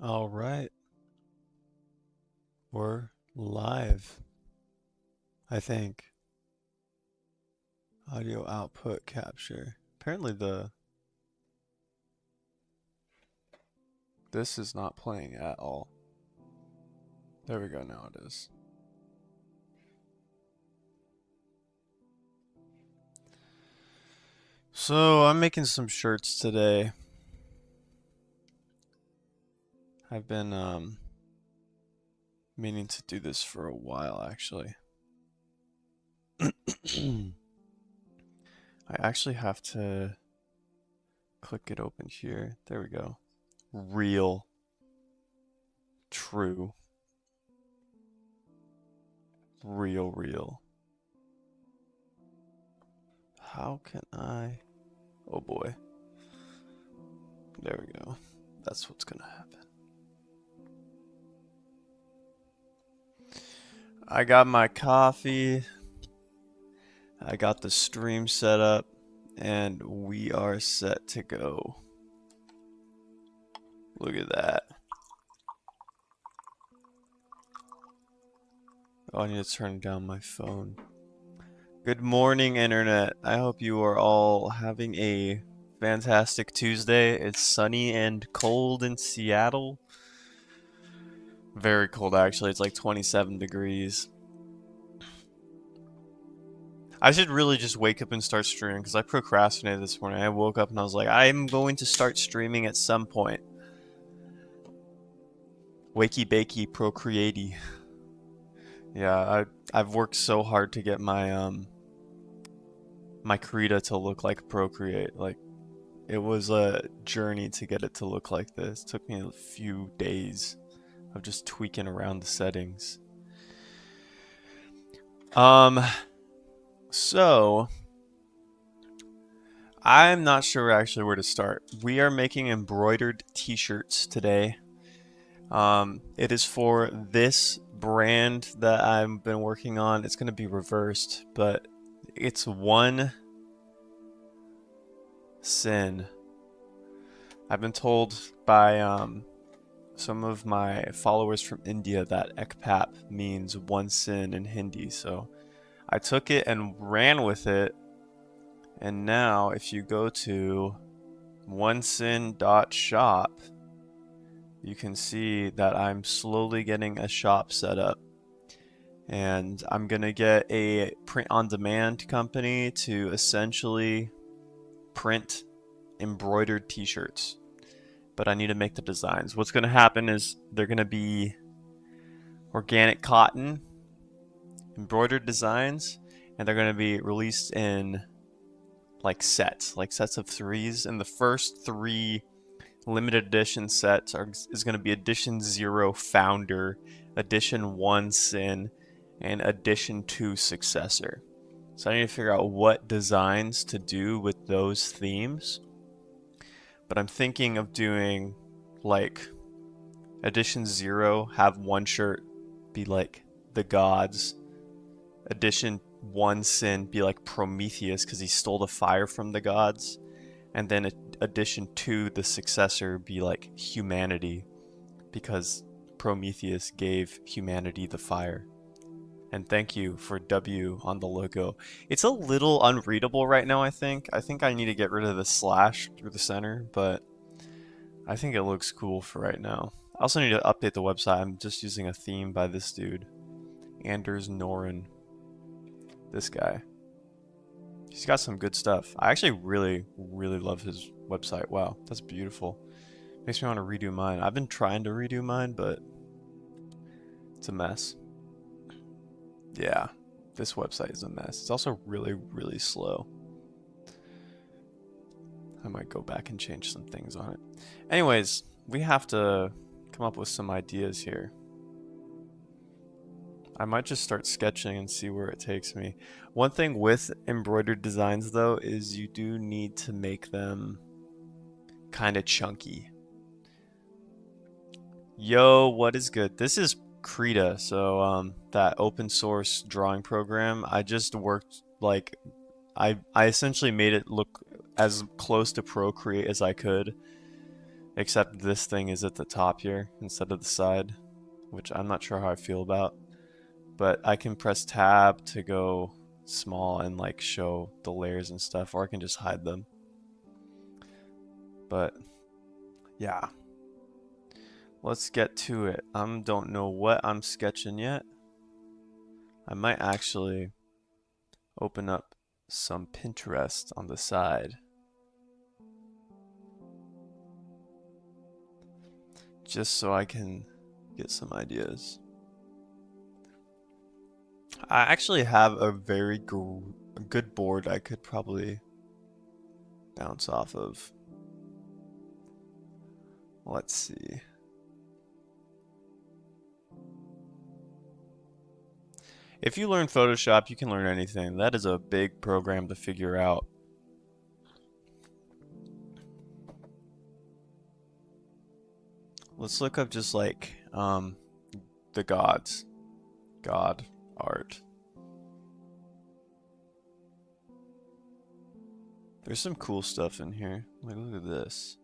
All right, we're live, I think. Audio output capture. Apparently this is not playing at all. There we go, now it is. So, I'm making some shirts today. I've been meaning to do this for a while actually. I actually have to click it open here. There we go. Real. True. Real. How can I? Oh boy. There we go. That's what's gonna happen. I got my coffee. I got the stream set up, and we are set to go. Look at that. Oh, I need to turn down my phone. Good morning, Internet. I hope you are all having a fantastic Tuesday. It's sunny and cold in Seattle. Very cold, actually. It's like 27 degrees. I should really just wake up and start streaming because I procrastinated this morning. I woke up and I was like, I'm going to start streaming at some point. Wakey bakey procreatey. Yeah, I've worked so hard to get my Krita to look like Procreate. Like it was a journey to get it to look like this. It took me a few days of just tweaking around the settings. Um, so I'm not sure actually where to start. We are making embroidered t-shirts today. It is for this brand that I've been working on. It's going to be reversed, but it's one sin. I've been told by some of my followers from India that Ekpap means one sin in Hindi, so I took it and ran with it. And now, if you go to onesin.shop, you can see that I'm slowly getting a shop set up. And I'm gonna get a print-on-demand company to essentially print embroidered t-shirts. But I need to make the designs. What's gonna happen is they're gonna be organic cotton, embroidered designs, and they're gonna be released in like sets of threes. And the first three limited edition sets is going to be Edition 0 Founder, Edition 1 Sin, and Edition 2 Successor. So I need to figure out what designs to do with those themes. But I'm thinking of doing like Edition 0, have one shirt be like the gods. Edition 1 Sin be like Prometheus because he stole the fire from the gods. And then Edition 2, the successor, be like humanity because Prometheus gave humanity the fire. And thank you for W on the logo. It's a little unreadable right now, I think. I think I need to get rid of the slash through the center, but I think it looks cool for right now. I also need to update the website. I'm just using a theme by this dude, Anders Noren. This guy. He's got some good stuff. I actually really love his website. Wow, that's beautiful. Makes me want to redo mine. I've been trying to redo mine, but it's a mess. Yeah, this website is a mess. It's also really slow. I might go back and change some things on it. Anyways, we have to come up with some ideas here. I might just start sketching and see where it takes me. One thing with embroidered designs though is you do need to make them kind of chunky. Yo, what is good? This is Krita, so that open source drawing program. I just worked like I essentially made it look as close to Procreate as I could. Except this thing is at the top here instead of the side, which I'm not sure how I feel about. But I can press tab to go small and like show the layers and stuff, or I can just hide them. But yeah, let's get to it. I don't know what I'm sketching yet. I might actually open up some Pinterest on the side. Just so I can get some ideas. I actually have a very good board I could probably bounce off of. Let's see. If you learn Photoshop, you can learn anything. That is a big program to figure out. Let's look up just like the gods. God art. There's some cool stuff in here. Like, look at this.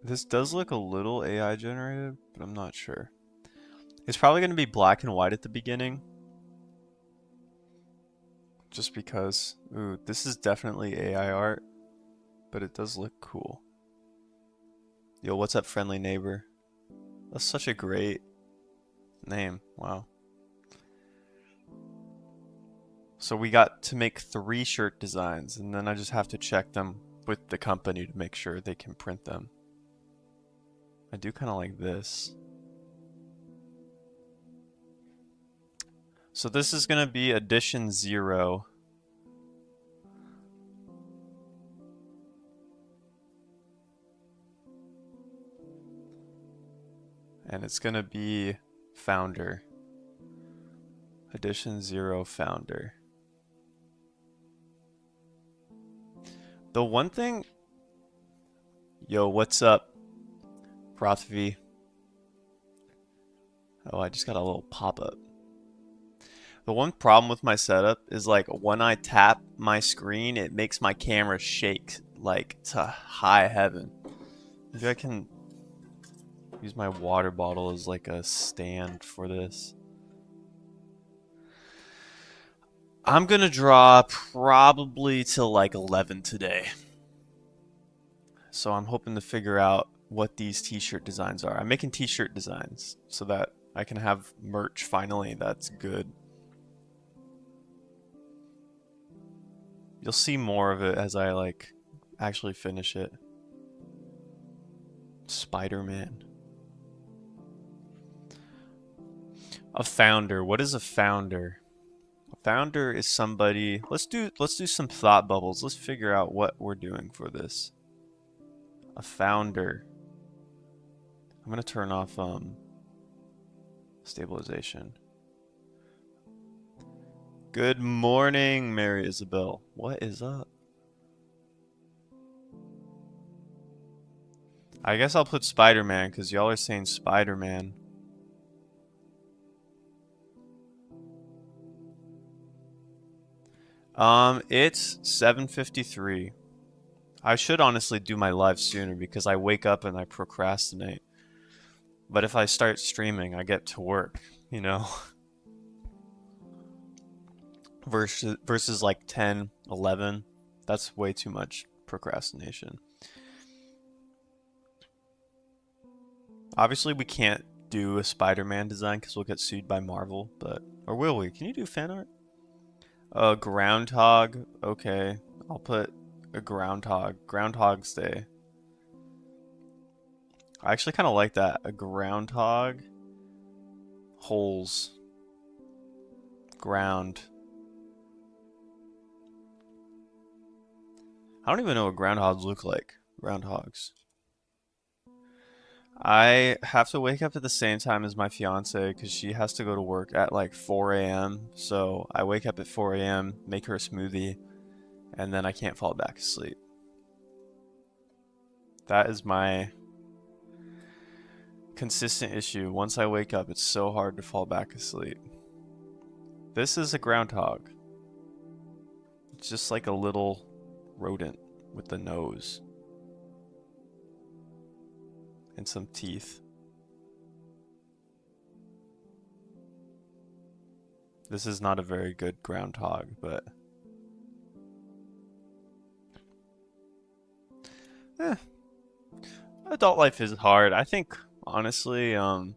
This does look a little AI generated, but I'm not sure. It's probably going to be black and white at the beginning. Just because. Ooh, this is definitely AI art, but it does look cool. Yo, what's up, friendly neighbor? That's such a great name. Wow. So we got to make 3 shirt designs, and then I just have to check them with the company to make sure they can print them. I do kind of like this. So this is going to be edition 0. And it's going to be founder. Edition 0 founder. The one thing... Yo, what's up, Rothv? Oh, I just got a little pop-up. The one problem with my setup is like when I tap my screen, it makes my camera shake like to high heaven. Maybe I can use my water bottle as like a stand for this. I'm gonna draw probably till like 11 today. So I'm hoping to figure out what these t-shirt designs are. I'm making t-shirt designs so that I can have merch finally that's good. You'll see more of it as I like actually finish it. Spider-Man. A founder. What is a founder? A founder is somebody. Let's do some thought bubbles. Let's figure out what we're doing for this. A founder. I'm gonna turn off stabilization. Good morning, Mary Isabel. What is up? I guess I'll put Spider-Man because y'all are saying Spider-Man. It's 7:53. I should honestly do my live sooner because I wake up and I procrastinate. But if I start streaming, I get to work, you know? Versus like 10, 11. That's way too much procrastination. Obviously, we can't do a Spider-Man design because we'll get sued by Marvel, but... Or will we? Can you do fan art? Groundhog. Okay. I'll put a groundhog. Groundhog's Day. I actually kind of like that. A groundhog. Holes. Ground. I don't even know what groundhogs look like. Groundhogs. I have to wake up at the same time as my fiance because she has to go to work at like 4 a.m. So I wake up at 4 a.m., make her a smoothie, and then I can't fall back asleep. That is my consistent issue. Once I wake up, it's so hard to fall back asleep. This is a groundhog. It's just like a little rodent with the nose. and some teeth. This is not a very good groundhog, but eh, adult life is hard. I think honestly, the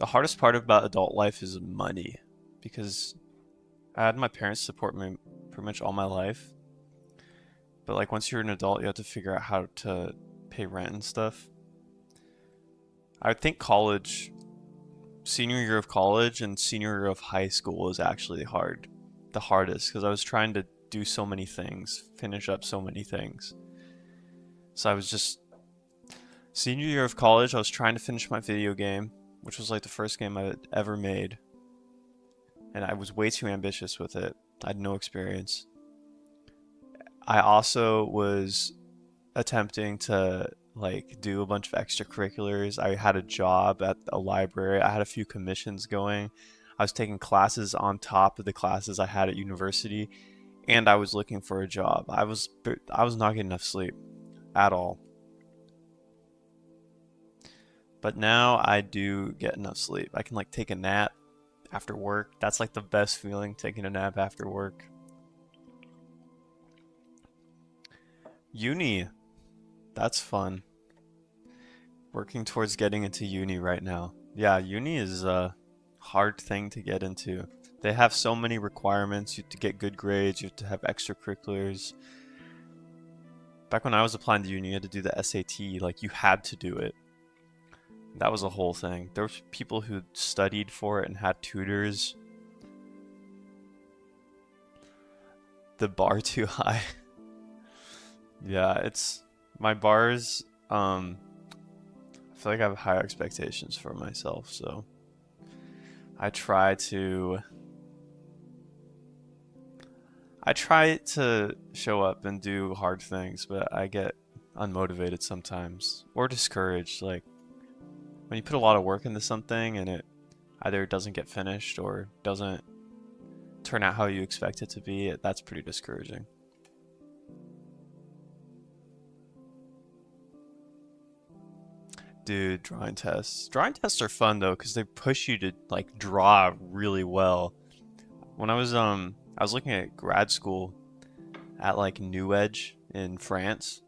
hardest part about adult life is money, because I had my parents support me pretty much all my life. But like once you're an adult, you have to figure out how to pay rent and stuff. I would think college, senior year of college and senior year of high school is actually the hardest, because I was trying to do so many things, finish up so many things. So I was just senior year of college, I was trying to finish my video game, which was like the first game I had ever made, and I was way too ambitious with it. I had no experience. I also was attempting to like do a bunch of extracurriculars. I had a job at a library. I had a few commissions going. I was taking classes on top of the classes I had at university, and I was looking for a job. I was not getting enough sleep at all. But now I do get enough sleep. I can like take a nap after work. That's like the best feeling, taking a nap after work. Uni, that's fun. Working towards getting into uni right now. Yeah, uni is a hard thing to get into. They have so many requirements. You have to get good grades, you have to have extracurriculars. Back when I was applying to uni, you had to do the SAT, like you had to do it. That was a whole thing. There were people who studied for it and had tutors. The bar too high. Yeah, it's my bars, I feel like I have high expectations for myself, so I try to I try to show up and do hard things, but I get unmotivated sometimes or discouraged. Like when you put a lot of work into something and it either doesn't get finished or doesn't turn out how you expect it to be, that's pretty discouraging. Dude, drawing tests. Drawing tests are fun though, because they push you to like draw really well. When I was looking at grad school at like New Edge in France,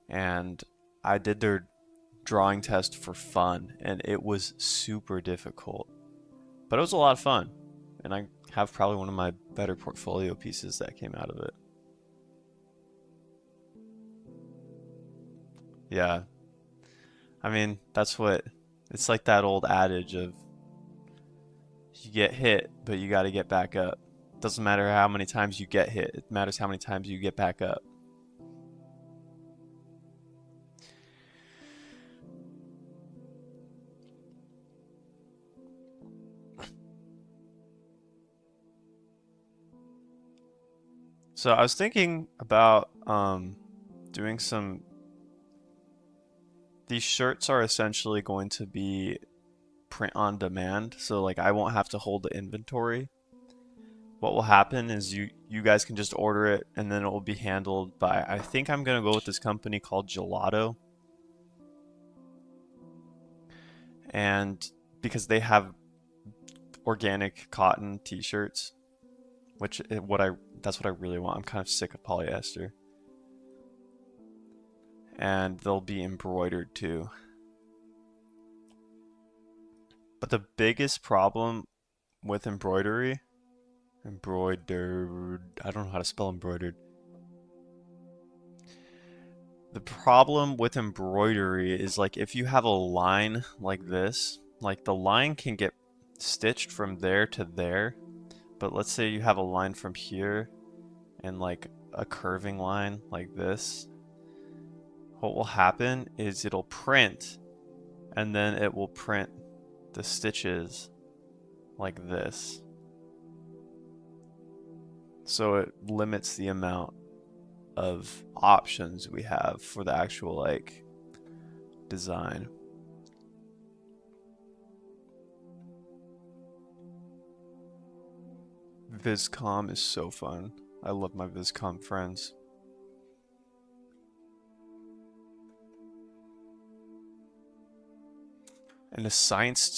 and I did their drawing test for fun, and it was super difficult. But it was a lot of fun, and I have probably one of my better portfolio pieces that came out of it. Yeah, I mean, that's what it's like, that old adage of you get hit, but you got to get back up. Doesn't matter how many times you get hit, it matters how many times you get back up. So I was thinking about doing some. These shirts are essentially going to be print on demand, so like I won't have to hold the inventory. What will happen is you guys can just order it and then it will be handled by, I think I'm gonna go with this company called Gelato, and because they have organic cotton t-shirts, which what I that's what I really want. I'm kind of sick of polyester. And they'll be embroidered too. But the biggest problem with embroidered, I don't know how to spell embroidered. The problem with embroidery is like if you have a line like this, like the line can get stitched from there to there, but let's say you have a line from here and like a curving line like this, what will happen is it'll print and then it will print the stitches like this. So it limits the amount of options we have for the actual like design. Viscom is so fun. I love my Viscom friends. And a science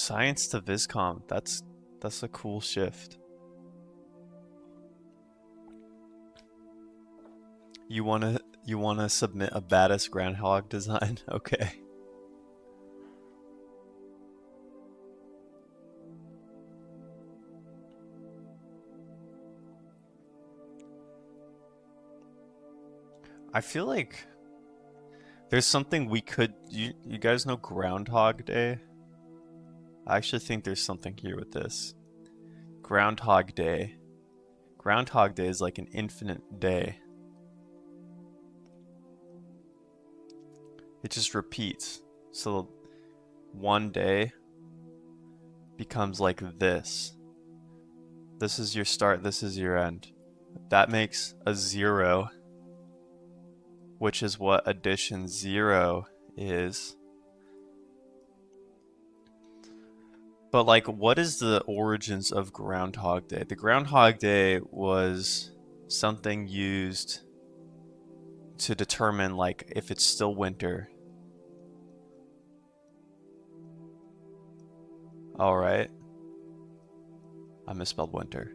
to Viscom. That's a cool shift. You wanna submit a baddest groundhog design? Okay. I feel like there's something we could you guys know Groundhog Day? I actually think there's something here with this. Groundhog Day. Groundhog Day is like an infinite day. It just repeats. So one day becomes like this. This is your start, this is your end. That makes a 0, which is what addition 0 is. But like, what is the origins of Groundhog Day? The Groundhog Day was something used to determine like if it's still winter. Alright. I misspelled winter.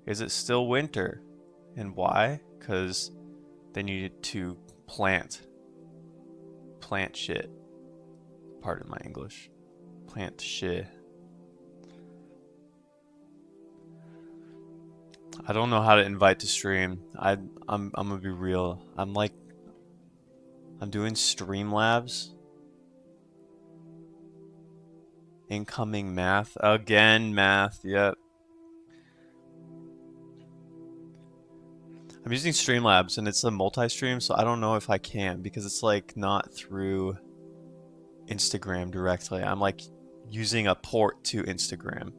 Is it still winter? And why? Because they needed to plant shit. Pardon my English. Plant shit. I don't know how to invite to stream. I'm gonna be real. I'm doing Streamlabs. Incoming math. Again, math. Yep. I'm using Streamlabs and it's a multi-stream, so I don't know if I can because it's like not through Instagram directly. I'm like using a port to Instagram.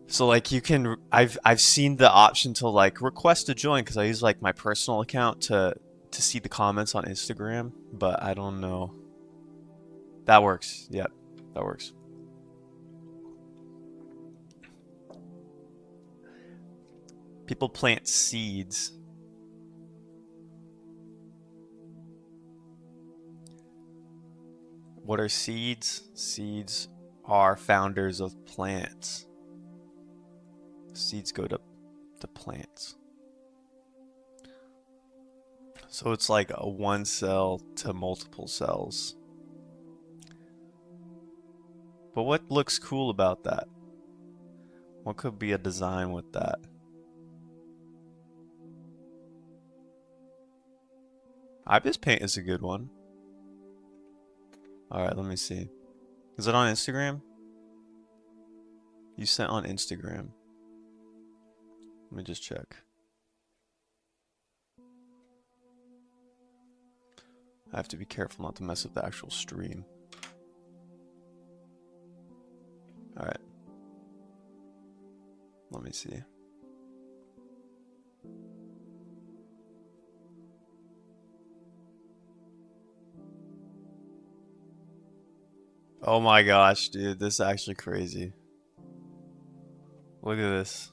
So like you can I've seen the option to like request to join because I use like my personal account to see the comments on Instagram, but I don't know. That works. Yep, that works. People plant seeds. What are seeds? Seeds are founders of plants. Seeds go to plants. So it's like a one cell to multiple cells. But what looks cool about that? What could be a design with that? Ibis Paint is a good one. Alright, let me see. Is it on Instagram? You sent on Instagram. Let me just check. I have to be careful not to mess up the actual stream. Alright. Let me see. Oh my gosh, dude, this is actually crazy. Look at this.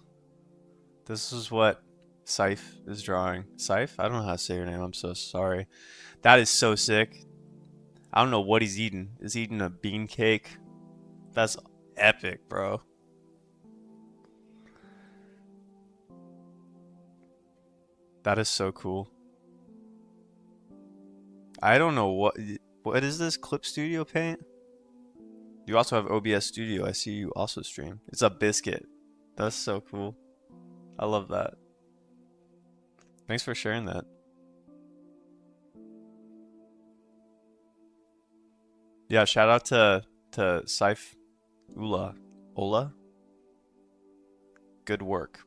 This is what Scythe is drawing. Scythe? I don't know how to say your name, I'm so sorry. That is so sick. I don't know what he's eating. Is he eating a bean cake? That's epic, bro. That is so cool. I don't know what is this? Clip Studio Paint? You also have OBS Studio. I see you also stream. It's a biscuit. That's so cool. I love that. Thanks for sharing that. Yeah, shout out to Saif Ola. Good work.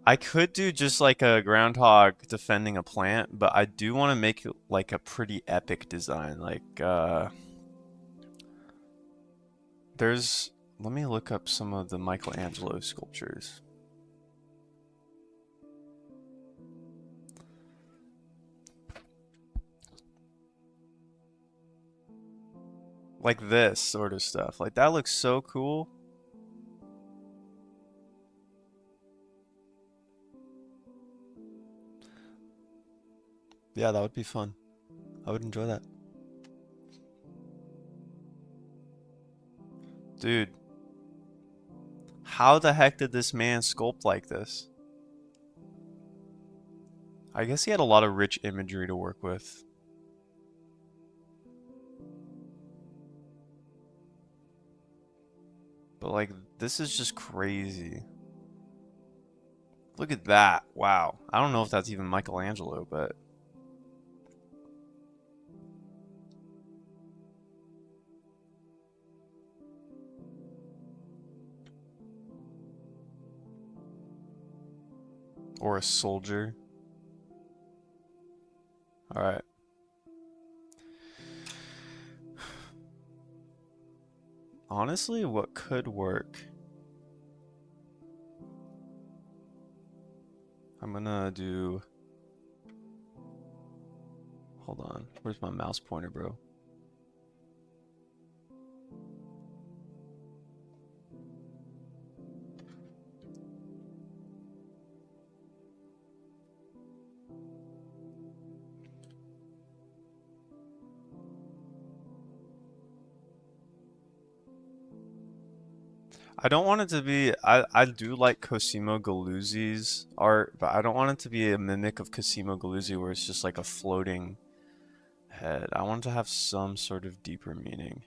I could do just like a groundhog defending a plant, but I do want to make it like a pretty epic design. Like, let me look up some of the Michelangelo sculptures. Like this sort of stuff. Like that looks so cool. Yeah, that would be fun. I would enjoy that. Dude, how the heck did this man sculpt like this? I guess he had a lot of rich imagery to work with. But like, this is just crazy. Look at that. Wow. I don't know if that's even Michelangelo, but... Or a soldier. Alright. Honestly, what could work? I'm gonna do... Hold on. Where's my mouse pointer, bro? I don't want it to be... I do like Cosimo Galluzzi's art, but I don't want it to be a mimic of Cosimo Galluzzi where it's just like a floating head. I want it to have some sort of deeper meaning.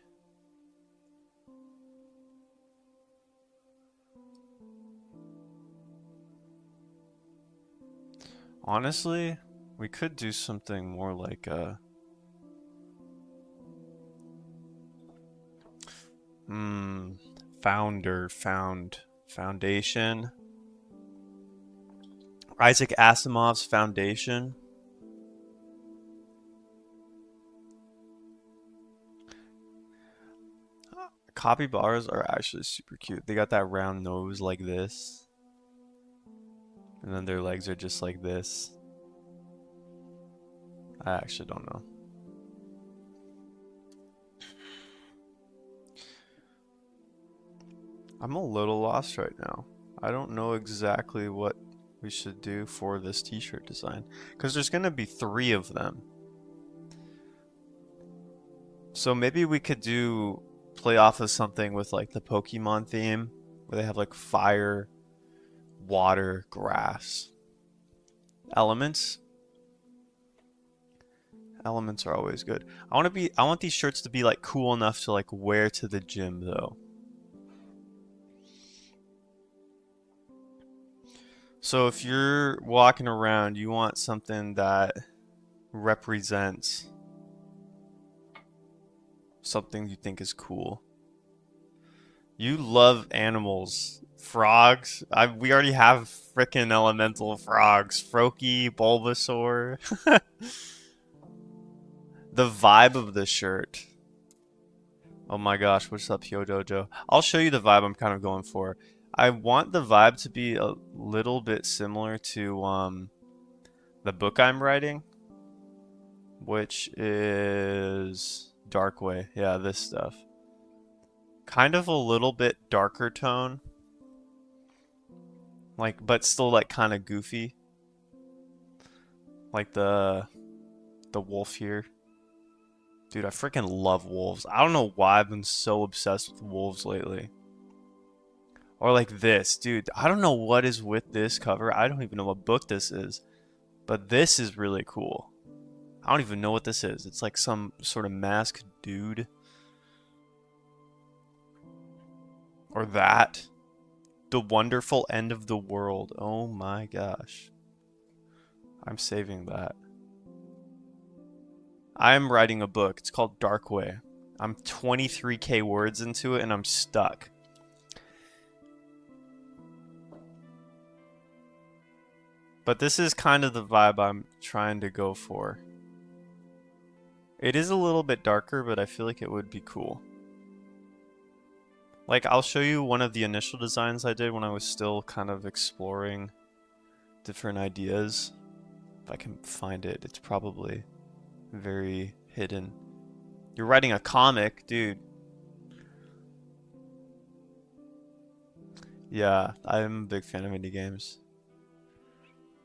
Honestly, we could do something more like foundation. Isaac Asimov's Foundation. Capybaras are actually super cute. They got that round nose like this. And then their legs are just like this. I actually don't know. I'm a little lost right now. I don't know exactly what we should do for this t-shirt design. Because there's going to be 3 of them. So maybe we could play off of something with like the Pokemon theme. Where they have like fire, water, grass. Elements. Elements are always good. I want these shirts to be like cool enough to like wear to the gym though. So if you're walking around, you want something that represents something you think is cool. You love animals. Frogs. We already have frickin' elemental frogs. Froakie, Bulbasaur. The vibe of the shirt. Oh my gosh, what's up, Yo Dojo? I'll show you the vibe I'm kind of going for. I want the vibe to be a little bit similar to the book I'm writing, which is Darkway. Yeah, this stuff. Kind of a little bit darker tone. Like, but still like kind of goofy. Like the wolf here. Dude, I freaking love wolves. I don't know why I've been so obsessed with wolves lately. Or like this, dude. I don't know what is with this cover. I don't even know what book this is. But this is really cool. I don't even know what this is. It's like some sort of masked dude. Or that. The Wonderful End of the World. Oh my gosh. I'm saving that. I'm writing a book. It's called Darkway. I'm 23k words into it and I'm stuck. But this is kind of the vibe I'm trying to go for. It is a little bit darker, but I feel like it would be cool. Like, I'll show you one of the initial designs I did when I was still kind of exploring different ideas. If I can find it, it's probably very hidden. You're writing a comic, dude. Yeah, I'm a big fan of indie games.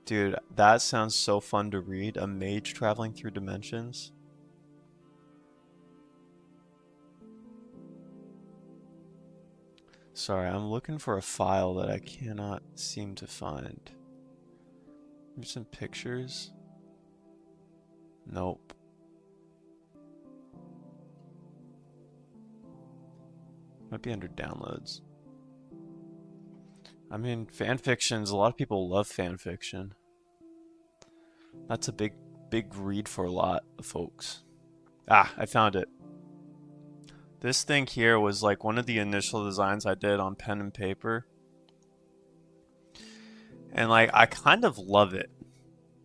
Dude, that sounds so fun to read. A mage traveling through dimensions. Sorry, I'm looking for a file that I cannot seem to find. Maybe some pictures? Nope. Might be under downloads. I mean, fan fictions, a lot of people love fan fiction. That's a big read for a lot of folks. Ah, I found it. This thing here was like one of the initial designs I did on pen and paper. And like, I kind of love it.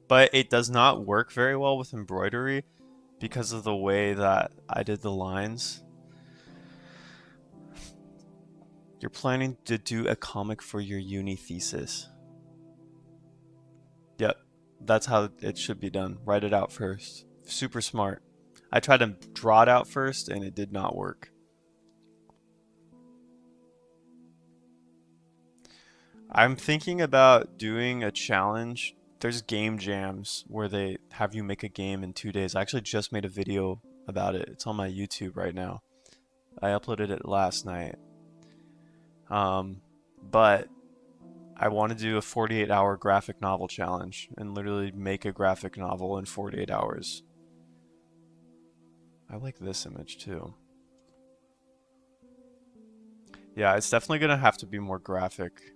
But it does not work very well with embroidery because of the way that I did the lines. You're planning to do a comic for your uni thesis. Yep, that's how it should be done. Write it out first. Super smart. I tried to draw it out first and it did not work. I'm thinking about doing a challenge. There's game jams where they have you make a game in 2 days. I actually just made a video about it. It's on my YouTube right now. I uploaded it last night. But I want to do a 48-hour graphic novel challenge and literally make a graphic novel in 48 hours. I like this image too. Yeah, it's definitely going to have to be more graphic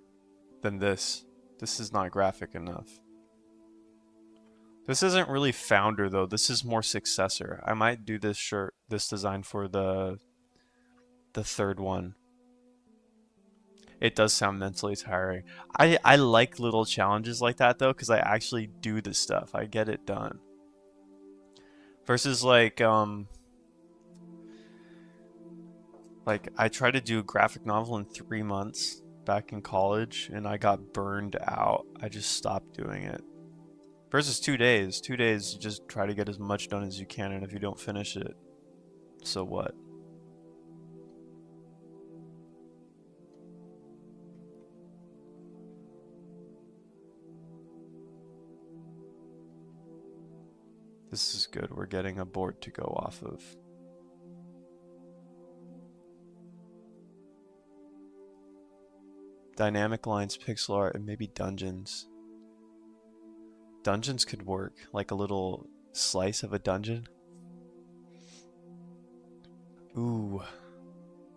than this. This is not graphic enough. This isn't really founder though. This is more successor. I might do this shirt, this design for the third one. It does sound mentally tiring. I like little challenges like that though, because I actually do the stuff. I get it done. Versus like I tried to do a graphic novel in 3 months back in college and I got burned out. I just stopped doing it. Versus 2 days. 2 days, you just try to get as much done as you can, and if you don't finish it, so what? This is good. We're getting a board to go off of. Dynamic lines, pixel art, and maybe dungeons. Dungeons could work, like a little slice of a dungeon. Ooh,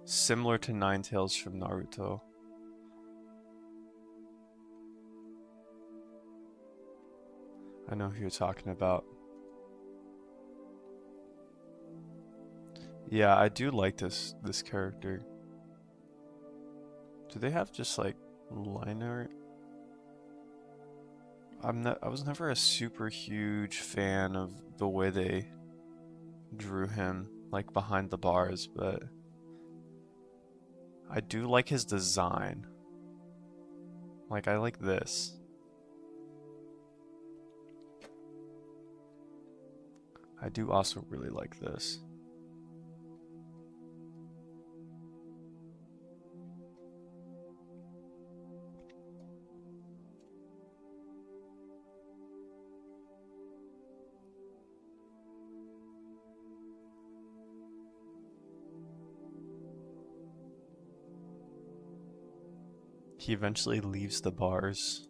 similar to Ninetales from Naruto. I know who you're talking about. Yeah, I do like this character. Do they have just like line art? I was never a super huge fan of the way they drew him, like behind the bars, but I do like his design. Like, I like this. I do also really like this. He eventually leaves the bars,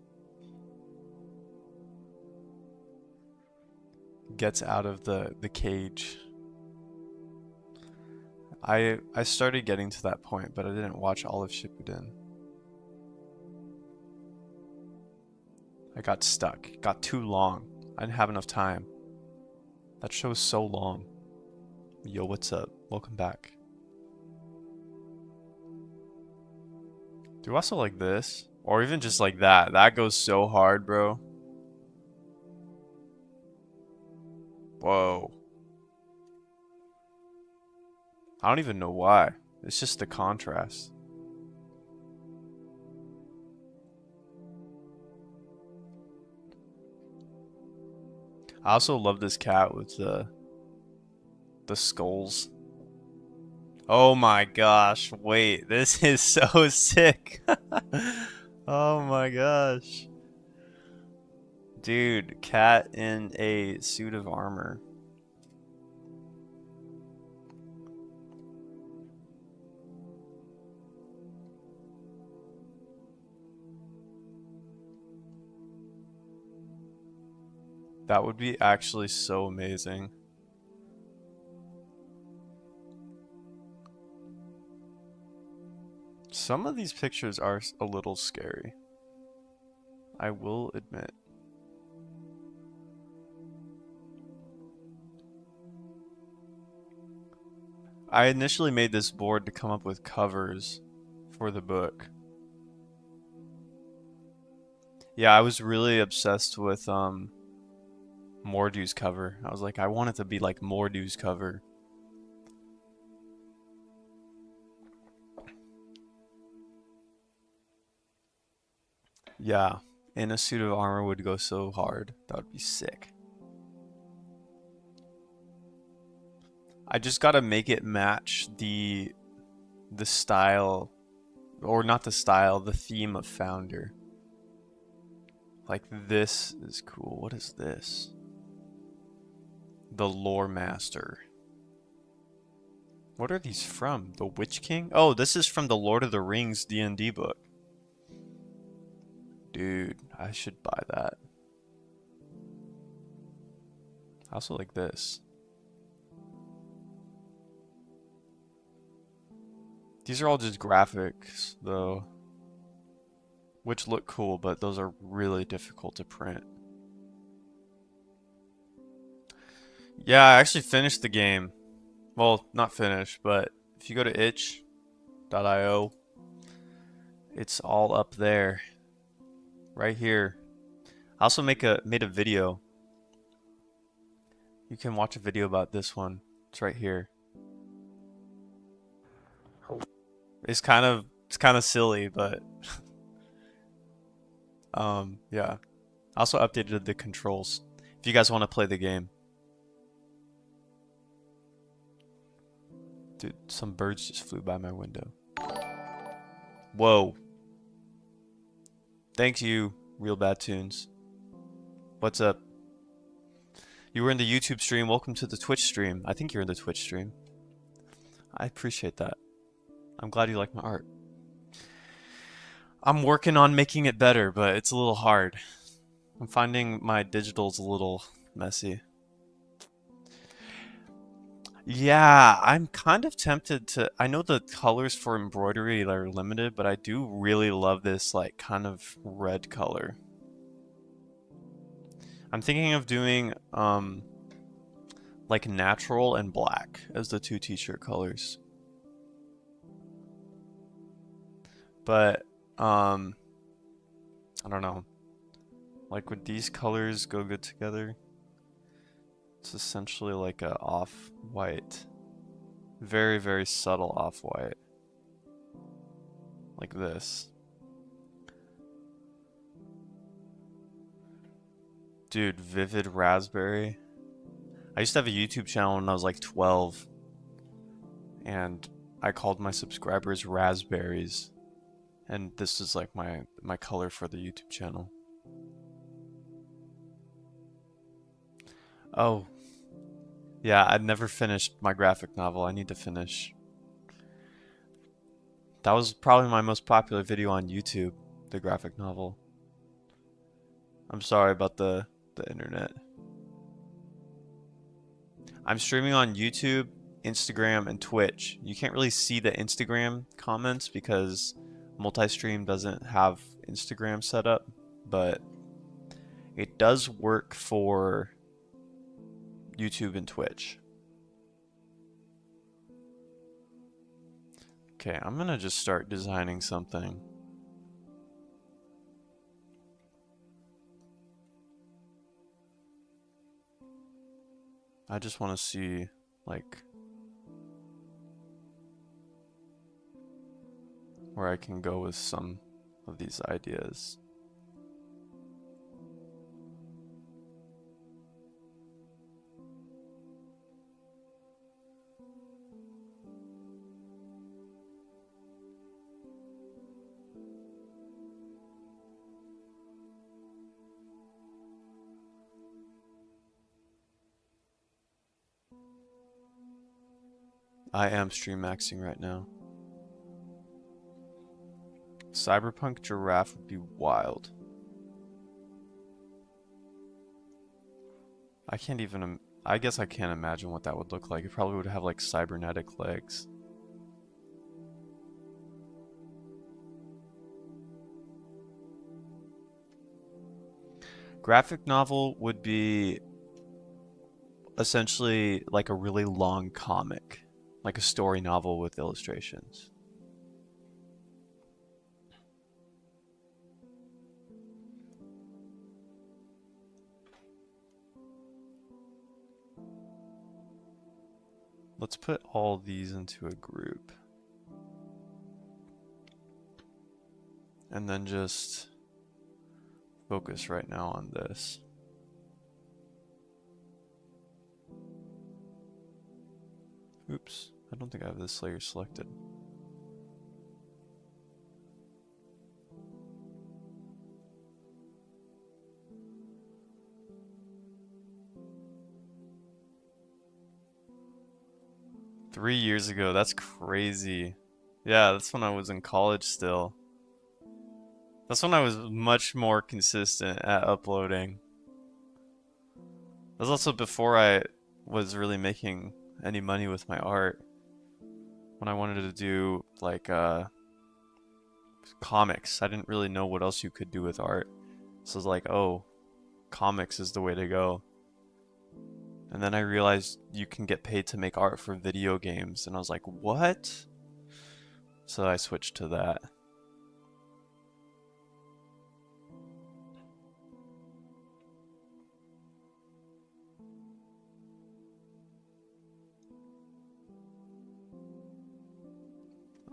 gets out of the cage. I started getting to that point, but I didn't watch all of Shippuden. I got stuck. It got too long. I didn't have enough time. That show is so long. Yo, what's up? Welcome back. Do you also like this? Or even just like that. That goes so hard, bro. Whoa. I don't even know why. It's just the contrast. I also love this cat with the skulls. Oh my gosh, wait, this is so sick. Oh my gosh. Dude, cat in a suit of armor. That would be actually so amazing. Some of these pictures are a little scary, I will admit. I initially made this board to come up with covers for the book. Yeah, I was really obsessed with Mordew's cover. I was like, I want it to be like Mordew's cover. Yeah, in a suit of armor would go so hard. That would be sick. I just gotta make it match the style, or not the style, the theme of Founder. Like this is cool. What is this? The Lore Master. What are these from? The Witch King? Oh, this is from the Lord of the Rings D&D book. Dude, I should buy that. I also like this. These are all just graphics, though, which look cool, but those are really difficult to print. Yeah, I actually finished the game. Well, not finished, but if you go to itch.io, it's all up there, right here. I also made a video. You can watch a video about this one. It's right here. It's kind of silly, but yeah. I also updated the controls. If you guys want to play the game. Dude, some birds just flew by my window. Whoa. Thank you, Real Bad Tunes. What's up? You were in the YouTube stream. Welcome to the Twitch stream. I think you're in the Twitch stream. I appreciate that. I'm glad you like my art. I'm working on making it better, but it's a little hard. I'm finding my digital's a little messy. Yeah, I'm kind of tempted to. I know the colors for embroidery are limited, but I do really love this, like, kind of red color. I'm thinking of doing, like, natural and black as the two t-shirt colors. But, I don't know. Like, would these colors go good together? It's essentially like a off-white. Very, very subtle off-white. Like this. Dude, Vivid Raspberry. I used to have a YouTube channel when I was like 12. And I called my subscribers Raspberries. And this is like my color for the YouTube channel. Oh. Yeah, I've never finished my graphic novel. I need to finish. That was probably my most popular video on YouTube, the graphic novel. I'm sorry about the internet. I'm streaming on YouTube, Instagram, and Twitch. You can't really see the Instagram comments because Multi-Stream doesn't have Instagram set up, but it does work for YouTube and Twitch. Okay, I'm gonna just start designing something. I just want to see, like, where I can go with some of these ideas. I am stream maxing right now. Cyberpunk giraffe would be wild. I can't even, I guess I can't imagine what that would look like. It probably would have like cybernetic legs. Graphic novel would be essentially like a really long comic, like a story novel with illustrations. Let's put all these into a group. And then just focus right now on this. Oops, I don't think I have this layer selected. Three years ago, that's crazy. Yeah, that's when I was in college still. That's when I was much more consistent at uploading. That was also before I was really making any money with my art. When I wanted to do like comics, I didn't really know what else you could do with art. So I was like, oh, comics is the way to go. And then I realized you can get paid to make art for video games, and I was like, what? So I switched to that.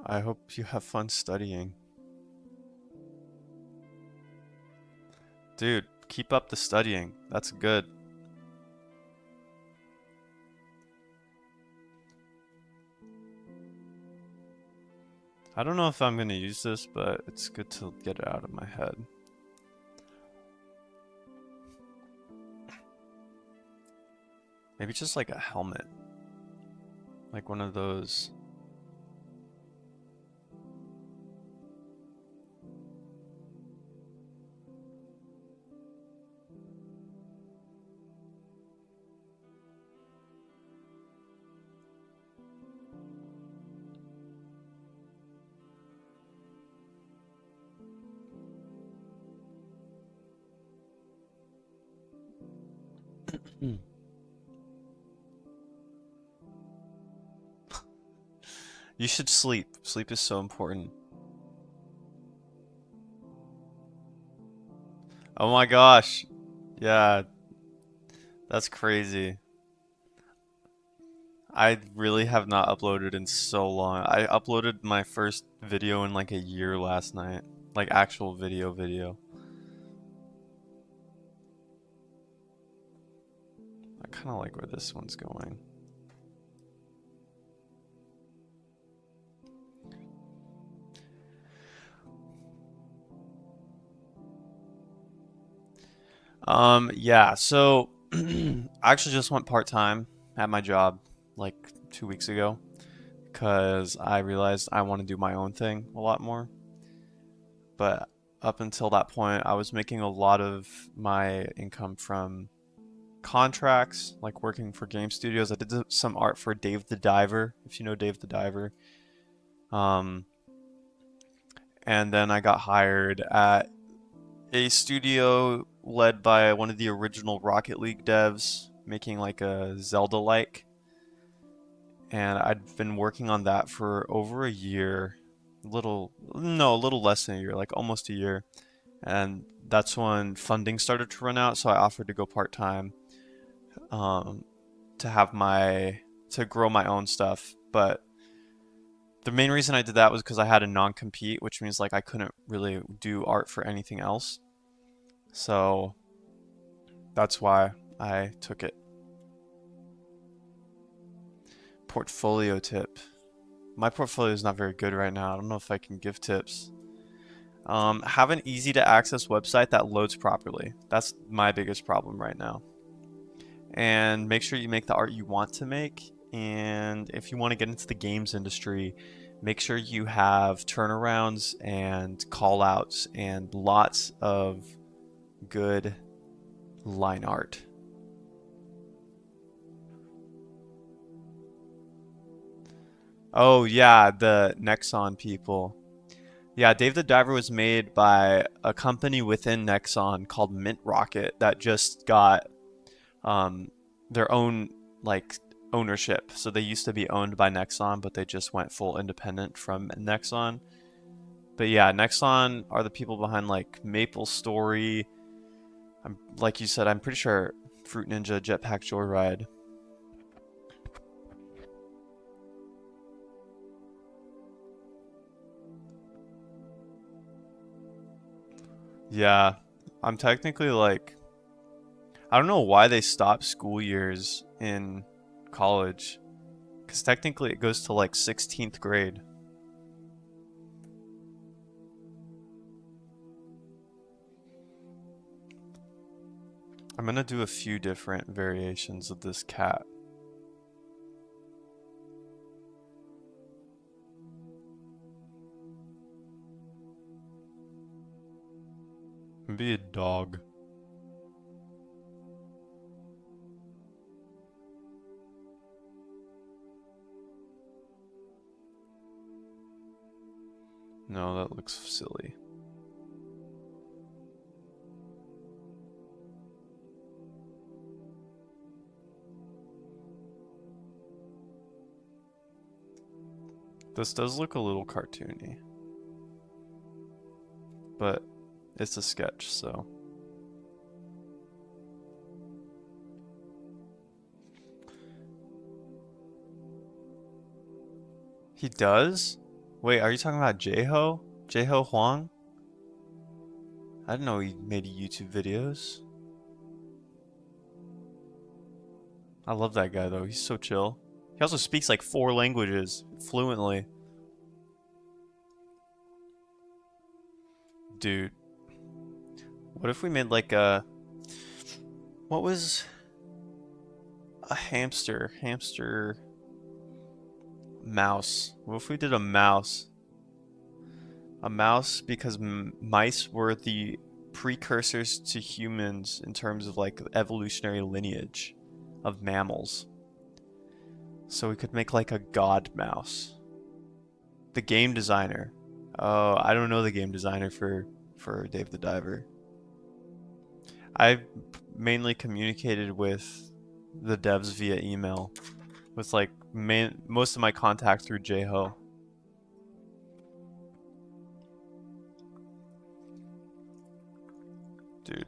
I hope you have fun studying. Dude, keep up the studying. That's good. I don't know if I'm gonna use this, but it's good to get it out of my head. Maybe just like a helmet. Like one of those. You should sleep. Sleep is so important. Oh my gosh. Yeah, that's crazy. I really have not uploaded in so long. I uploaded my first video in like a year last night. Like actual video. I kind of like where this one's going. Yeah, so I actually just went part-time at my job like 2 weeks ago because I realized I want to do my own thing a lot more. But up until that point, I was making a lot of my income from contracts, like working for game studios. I did some art for Dave the Diver, if you know Dave the Diver. Um, and then I got hired at a studio led by one of the original Rocket League devs, making like a Zelda-like. And I'd been working on that for over a year, a little less than a year, like almost a year. And that's when funding started to run out, so I offered to go part-time, um, to grow my own stuff. But the main reason I did that was because I had a non-compete, which means like I couldn't really do art for anything else. So that's why I took it. Portfolio tip. My portfolio is not very good right now. I don't know if I can give tips. Have an easy to access website that loads properly. That's my biggest problem right now. And make sure you make the art you want to make And if you want to get into the games industry, make sure you have turnarounds and call outs and lots of good line art. Oh yeah, the Nexon people. Yeah, Dave the Diver was made by a company within Nexon called Mint Rocket that just got um, their own like ownership. So they used to be owned by Nexon, but they just went full independent from Nexon. But yeah, Nexon are the people behind like Maple Story. I'm like you said, I'm pretty sure Fruit Ninja Jetpack Joyride. Yeah, I'm technically like I don't know why they stopped school years in college, because technically it goes to like 16th grade. I'm gonna do a few different variations of this cat. Be a dog. No, that looks silly. This does look a little cartoony, but it's a sketch, so. He does? Wait, are you talking about J-Ho? J-Ho Huang? I didn't know he made YouTube videos. I love that guy though, he's so chill. He also speaks like 4 languages fluently. Dude, what if we made like a... What was a hamster? Hamster... Mouse. What if we did a mouse? A mouse because mice were the precursors to humans in terms of like evolutionary lineage of mammals. So we could make like a god mouse. The game designer. Oh, I don't know the game designer for Dave the Diver. I've mainly communicated with the devs via email, with like most of my contact through J-Ho. Dude,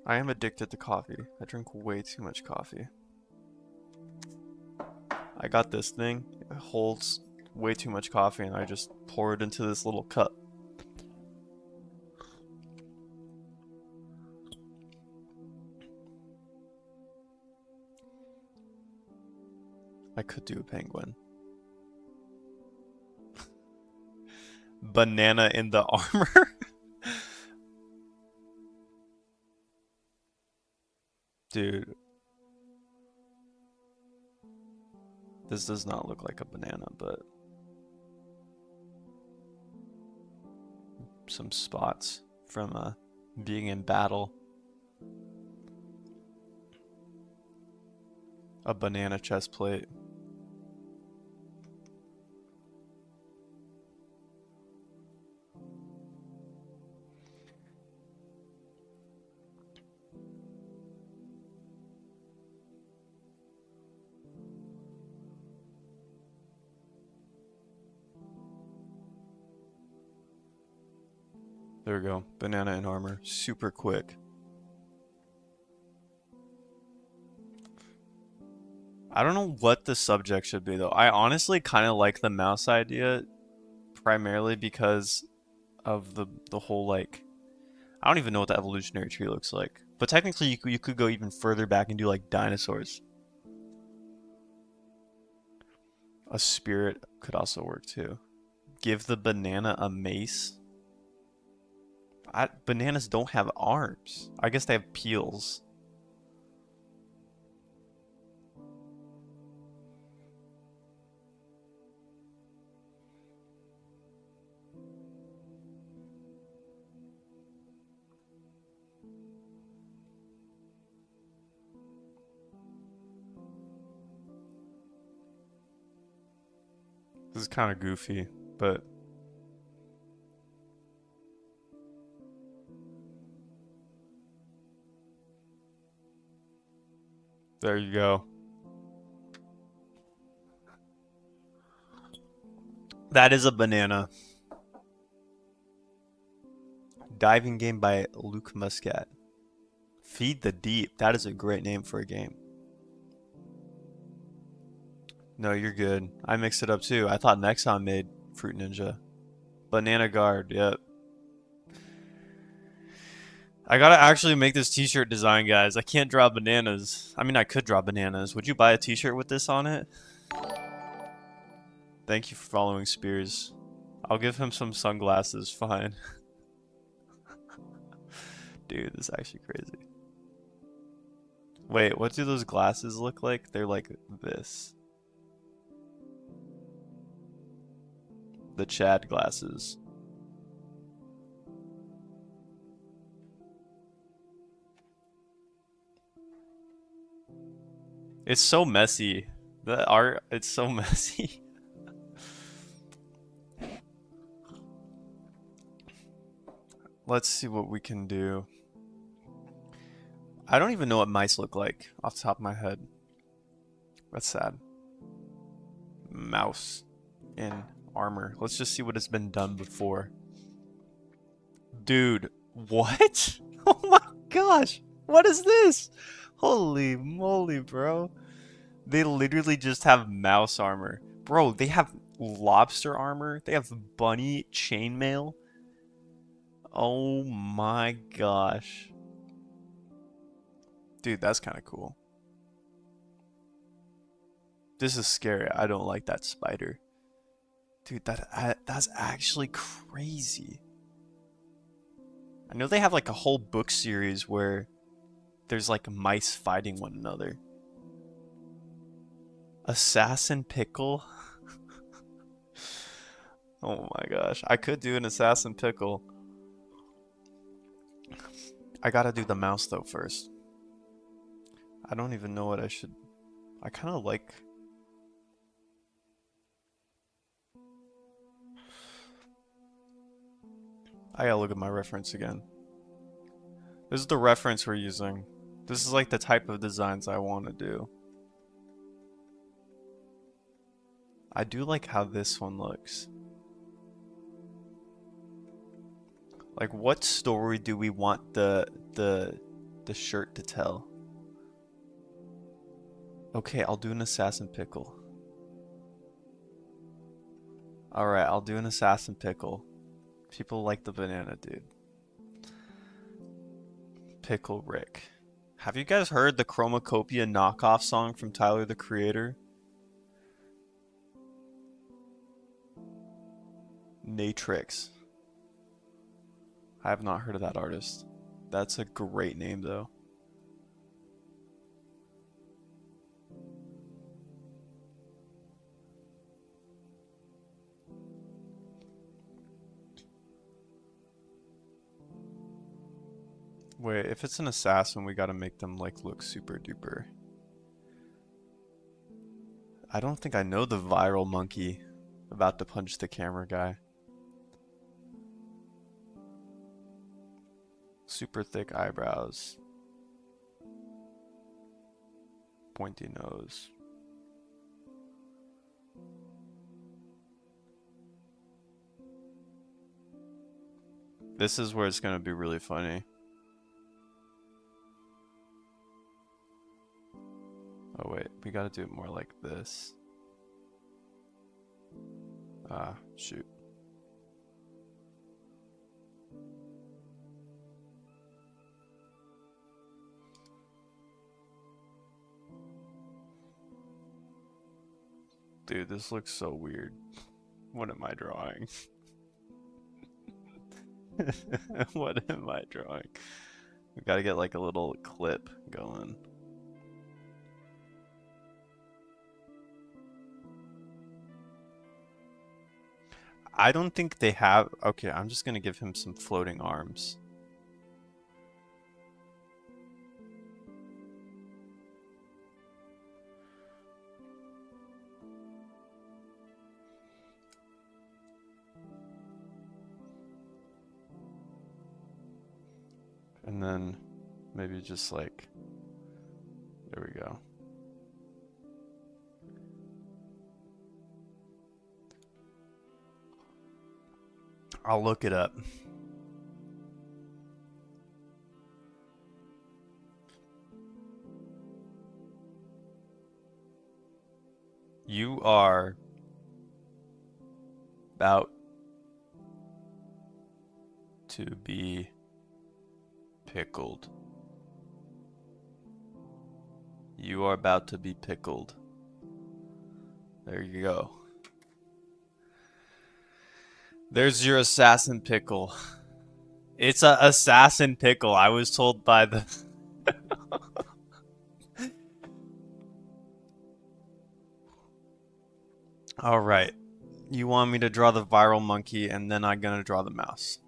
I am addicted to coffee. I drink way too much coffee. I got this thing. It holds way too much coffee and I just pour it into this little cup. I could do a penguin. Banana in the armor? Dude. This does not look like a banana, but some spots from being in battle. A banana chest plate. There we go. Banana in armor. Super quick. I don't know what the subject should be though. I honestly kind of like the mouse idea primarily because of the whole like I don't even know what the evolutionary tree looks like. But technically you could go even further back and do like dinosaurs. A spirit could also work too. Give the banana a mace. Bananas don't have arms. I guess they have peels. This is kind of goofy, but there you go. That is a banana. Diving game by Luke Muscat. Feed the Deep. That is a great name for a game. No, you're good. I mixed it up too. I thought Nexon made Fruit Ninja. Banana Guard, yep. I gotta actually make this t-shirt design, guys. I can't draw bananas. I mean, I could draw bananas. Would you buy a t-shirt with this on it? Thank you for following Spears. I'll give him some sunglasses, fine. Dude, this is actually crazy. Wait, what do those glasses look like? They're like this. The Chad glasses. It's so messy. The art, it's so messy. Let's see what we can do. I don't even know what mice look like off the top of my head. That's sad. Mouse in armor. Let's just see what has been done before. Dude, what? Oh my gosh. What is this? Holy moly, bro. They literally just have mouse armor. Bro, they have lobster armor. They have bunny chainmail. Oh my gosh. Dude, that's kind of cool. This is scary. I don't like that spider. Dude, that's actually crazy. I know they have like a whole book series where there's like mice fighting one another. Assassin Pickle? Oh my gosh. I could do an Assassin Pickle. I gotta do the mouse though first. I don't even know what I should... I kind of like... I gotta look at my reference again. This is the reference we're using. This is like the type of designs I want to do. I do like how this one looks. Like, what story do we want the shirt to tell? Okay, I'll do an Assassin Pickle. Alright, I'll do an Assassin Pickle. People like the banana, dude. Pickle Rick. Have you guys heard the Chromacopia knockoff song from Tyler the Creator? Natrix. I have not heard of that artist. That's a great name, though. Wait, if it's an assassin, we gotta make them, like, look super duper. I don't think I know the viral monkey about to punch the camera guy. Super thick eyebrows. Pointy nose. This is where it's gonna be really funny. Oh wait, we gotta do it more like this. Ah, shoot. Dude, this looks so weird. What am I drawing? What am I drawing? We gotta get like a little clip going. I don't think they have... Okay, I'm just gonna give him some floating arms. then maybe just like, there we go. I'll look it up. You are about to be pickled. You are about to be pickled. There you go. There's your assassin pickle. It's a assassin pickle. I was told by the... Alright. You want me to draw the viral monkey, and then I'm gonna draw the mouse.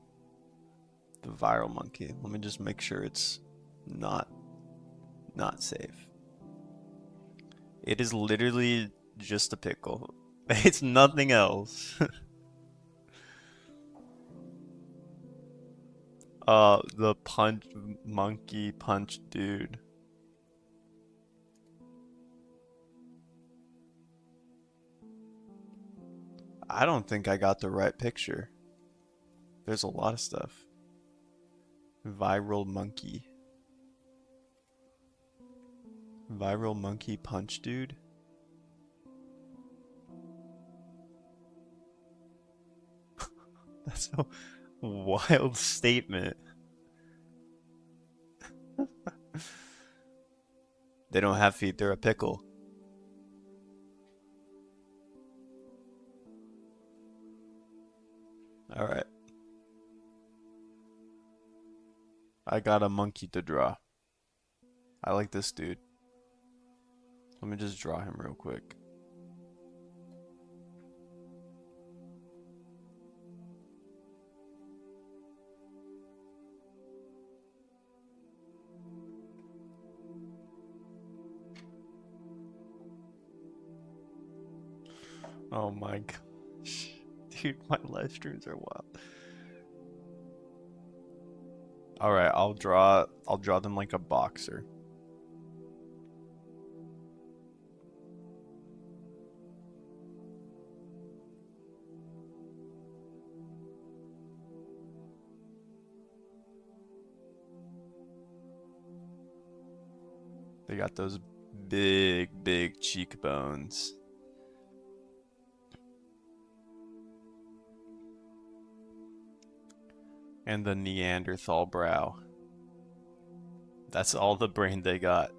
The viral monkey. Let me just make sure it's not safe. It is literally just a pickle. It's nothing else. The monkey punch dude. I don't think I got the right picture. There's a lot of stuff. Viral monkey. Viral monkey punch dude? That's a wild statement. They don't have feet, they're a pickle. Alright. I got a monkey to draw. I like this dude. Let me just draw him real quick. Oh my gosh. Dude, my live streams are wild. Alright, I'll draw them like a boxer. They got those big cheekbones. And the Neanderthal brow. That's all the brain they got.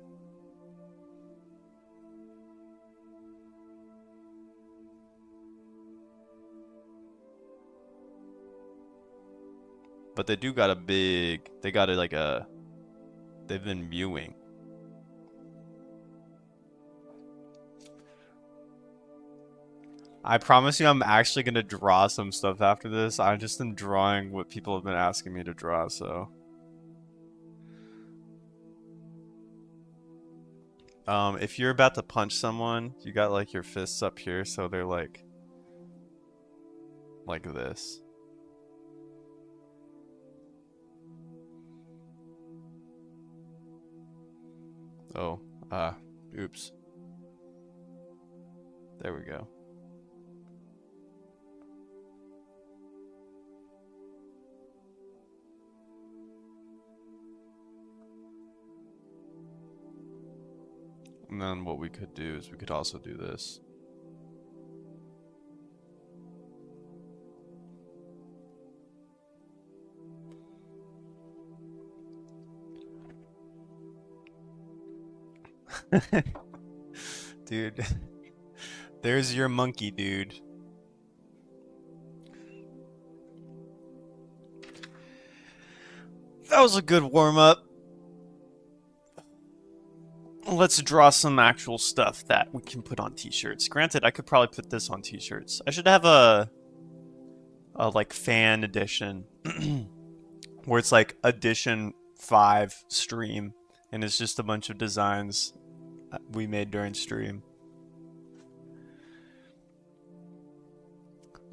But they do got a big, they got it like a, they've been mewing. I promise you I'm actually gonna draw some stuff after this. I just am drawing what people have been asking me to draw, so. If you're about to punch someone, you got like your fists up here, so they're like this. Oh, oops. There we go. And then what we could do is we could also do this. Dude, there's your monkey, dude. That was a good warm-up. Let's draw some actual stuff that we can put on t-shirts. Granted, I could probably put this on t-shirts. I should have a like fan edition where it's like edition 5 stream and it's just a bunch of designs we made during stream.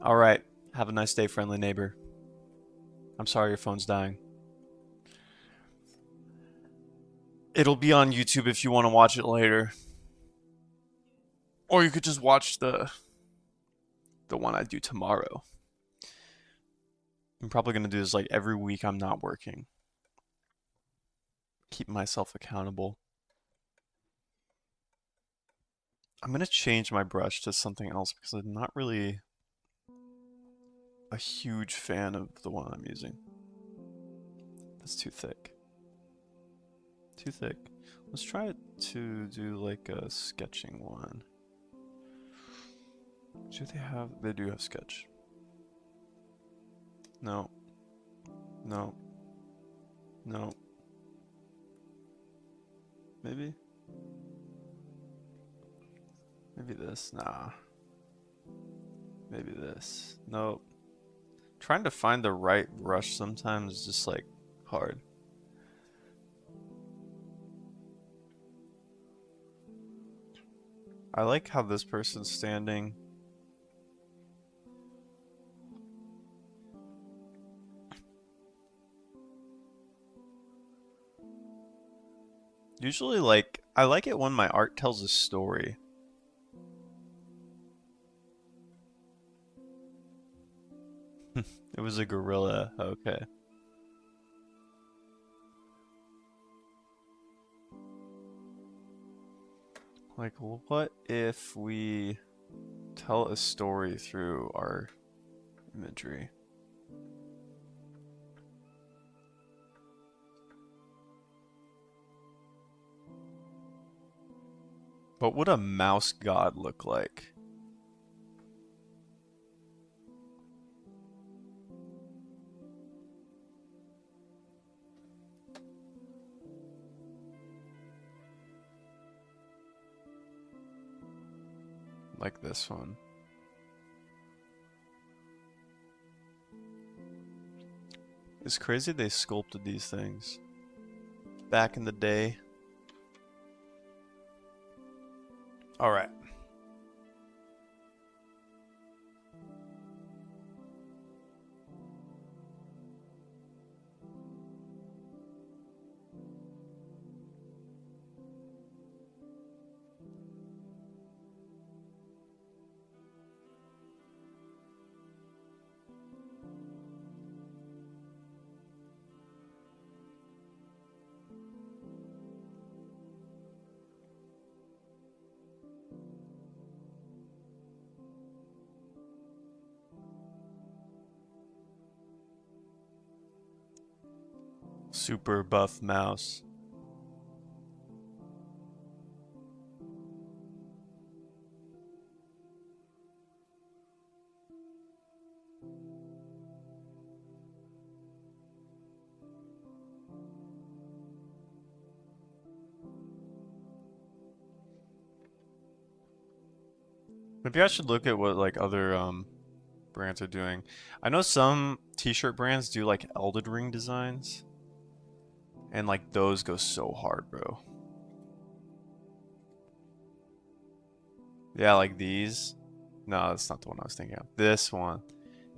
Alright, have a nice day, friendly neighbor. I'm sorry your phone's dying. It'll be on YouTube if you want to watch it later. Or you could just watch the one I do tomorrow. I'm probably gonna do this like every week I'm not working. Keep myself accountable. I'm gonna change my brush to something else because I'm not really a huge fan of the one I'm using. That's too thick. Too thick. Let's try to do like a sketching one. Do they have? They do have sketch. No. No. No. Maybe? Maybe this. Nah. Maybe this. Nope. Trying to find the right brush sometimes is just like hard. I like how this person's standing. Usually, like, I like it when my art tells a story. It was a gorilla. Okay. Like, what if we tell a story through our imagery? What would a mouse god look like? Like this one. It's crazy they sculpted these things back in the day. All right. Super buff mouse. Maybe I should look at what like other brands are doing. I know some t-shirt brands do like Elden Ring designs. And like those go so hard, bro. Yeah, like these. No, that's not the one I was thinking of. This one.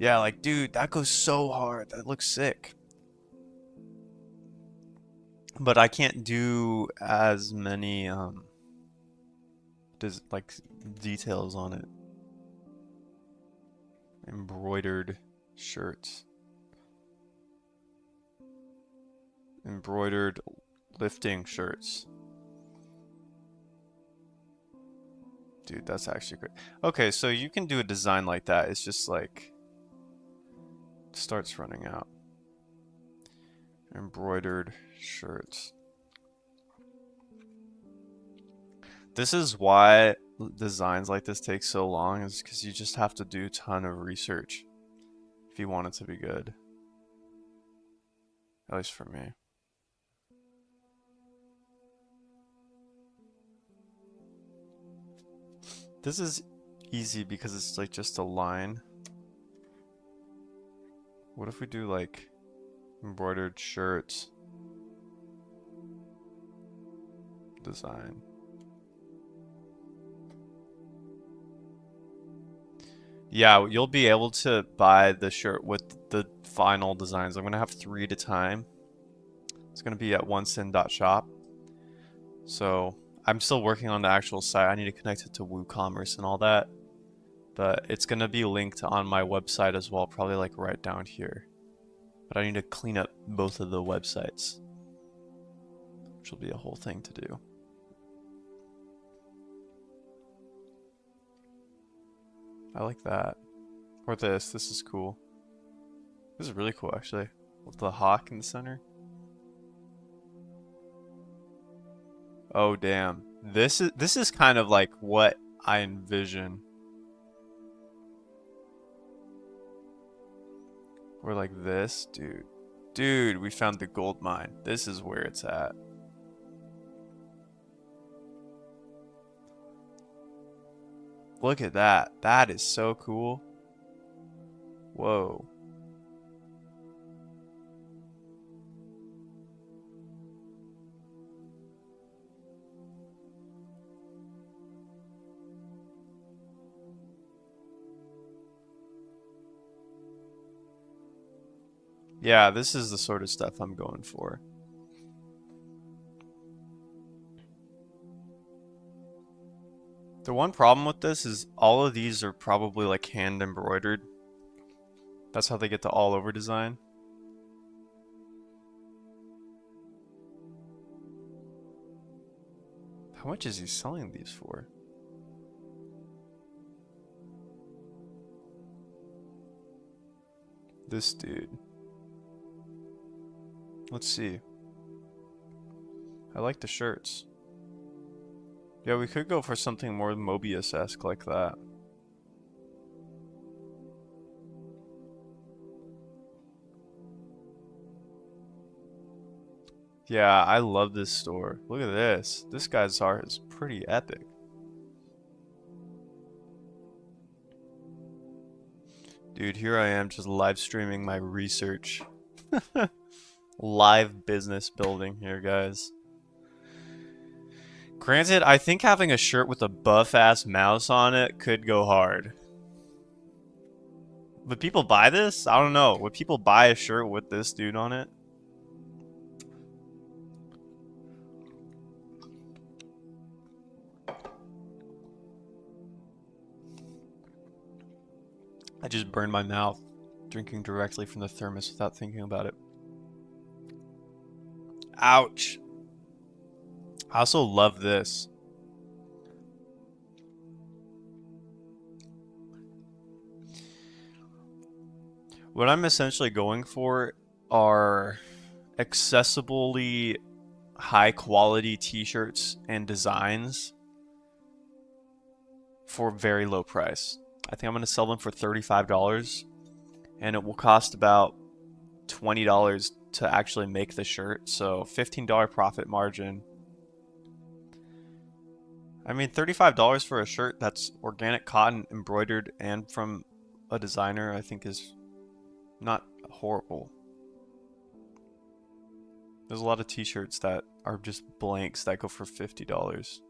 Yeah, like dude, that goes so hard. That looks sick. But I can't do as many like details on it. Embroidered shirts. Embroidered lifting shirts. Dude, that's actually great. Okay, so you can do a design like that. It's just like starts running out. Embroidered shirts. This is why designs like this take so long, is because you just have to do a ton of research if you want it to be good. At least for me. This is easy because it's like just a line. What if we do like embroidered shirts design? Yeah, you'll be able to buy the shirt with the final designs. I'm gonna have 3 at a time. It's gonna be at onesen.shop. So I'm still working on the actual site. I need to connect it to WooCommerce and all that. But it's gonna be linked on my website as well, probably like right down here. But I need to clean up both of the websites, which will be a whole thing to do. I like that. Or this. This is cool. This is really cool, actually. With the hawk in the center. Oh, damn. This is kind of like what I envision. Or like this, dude. Dude, we found the gold mine. This is where it's at. Look at that. That is so cool. Whoa. Yeah, this is the sort of stuff I'm going for. The one problem with this is all of these are probably like hand embroidered. That's how they get the all over design. How much is he selling these for? This dude. Let's see. I like the shirts. Yeah, we could go for something more Mobius-esque like that. Yeah, I love this store. Look at this. This guy's art is pretty epic. Dude, here I am just live streaming my research. Live business building here, guys. Granted, I think having a shirt with a buff-ass mouse on it could go hard. Would people buy this? I don't know. Would people buy a shirt with this dude on it? I just burned my mouth drinking directly from the thermos without thinking about it. Ouch. I also love this. What I'm essentially going for are accessibly high quality t-shirts and designs for very low price. I think I'm going to sell them for $35 and it will cost about $20 to actually make the shirt. So $15 profit margin. I mean, $35 for a shirt that's organic cotton embroidered and from a designer, I think is not horrible. There's a lot of t-shirts that are just blanks that go for $50.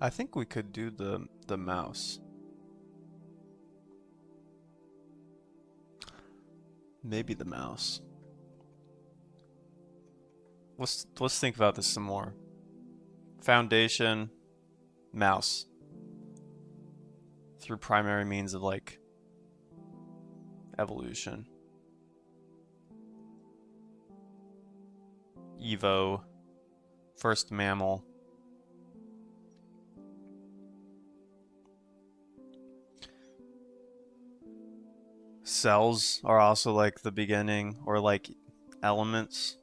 I think we could do the mouse. Maybe the mouse. Let's think about this some more. Foundation, mouse. Through primary means of like evolution. Evo, first mammal. Cells are also like the beginning, or like elements.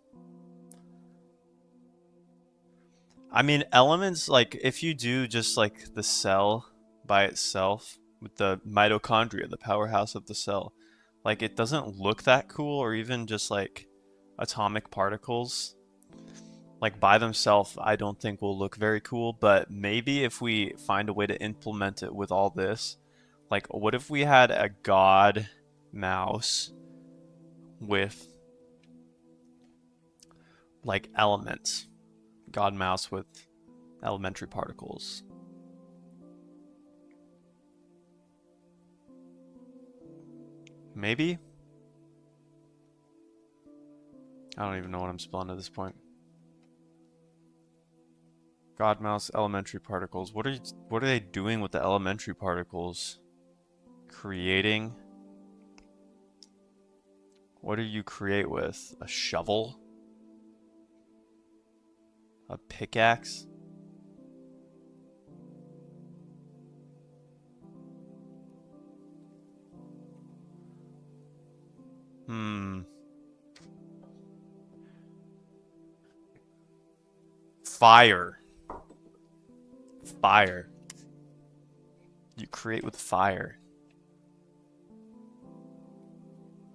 I mean, elements, like if you do just like the cell by itself with the mitochondria, the powerhouse of the cell, like it doesn't look that cool, or even just like atomic particles. Like by themselves, I don't think will look very cool, but maybe if we find a way to implement it with all this, like what if we had a god mouse with like elements. God mouse with elementary particles. Maybe? I don't even know what I'm spelling at this point. God mouse elementary particles. What are they doing with the elementary particles? Creating? What do you create with? A shovel? A pickaxe? Fire. Fire. You create with fire.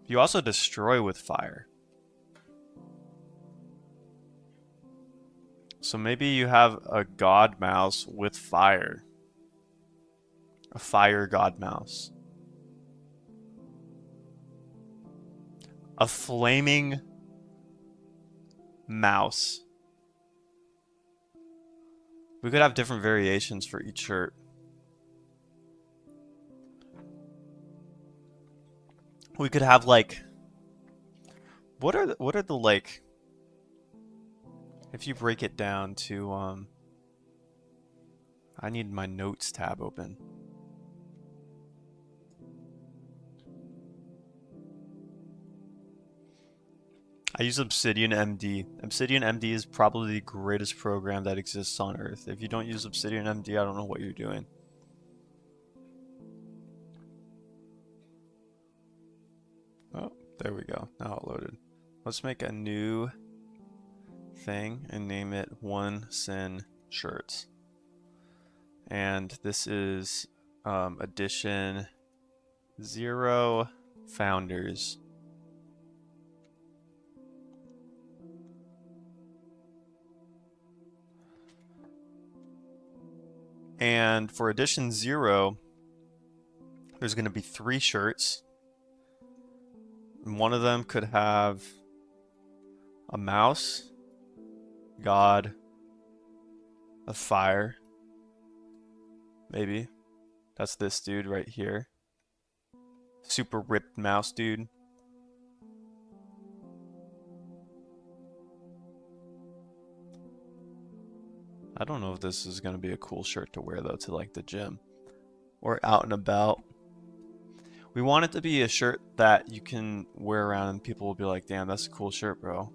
You also destroy with fire. So maybe you have a god mouse with fire. A fire god mouse. A flaming mouse. We could have different variations for each shirt. We could have like what are the like if you break it down to I need my notes tab open. I use Obsidian MD. Obsidian MD is probably the greatest program that exists on Earth. If you don't use Obsidian MD, I don't know what you're doing. Oh, there we go. Now it loaded. Let's make a new thing and name it One Sin Shirts. And this is edition 0 Founders. And for edition 0, there's going to be 3 shirts. And one of them could have a mouse, god, a fire. Maybe. That's this dude right here. Super ripped mouse dude. I don't know if this is going to be a cool shirt to wear though to like the gym or out and about. We want it to be a shirt that you can wear around and people will be like, damn, that's a cool shirt, bro.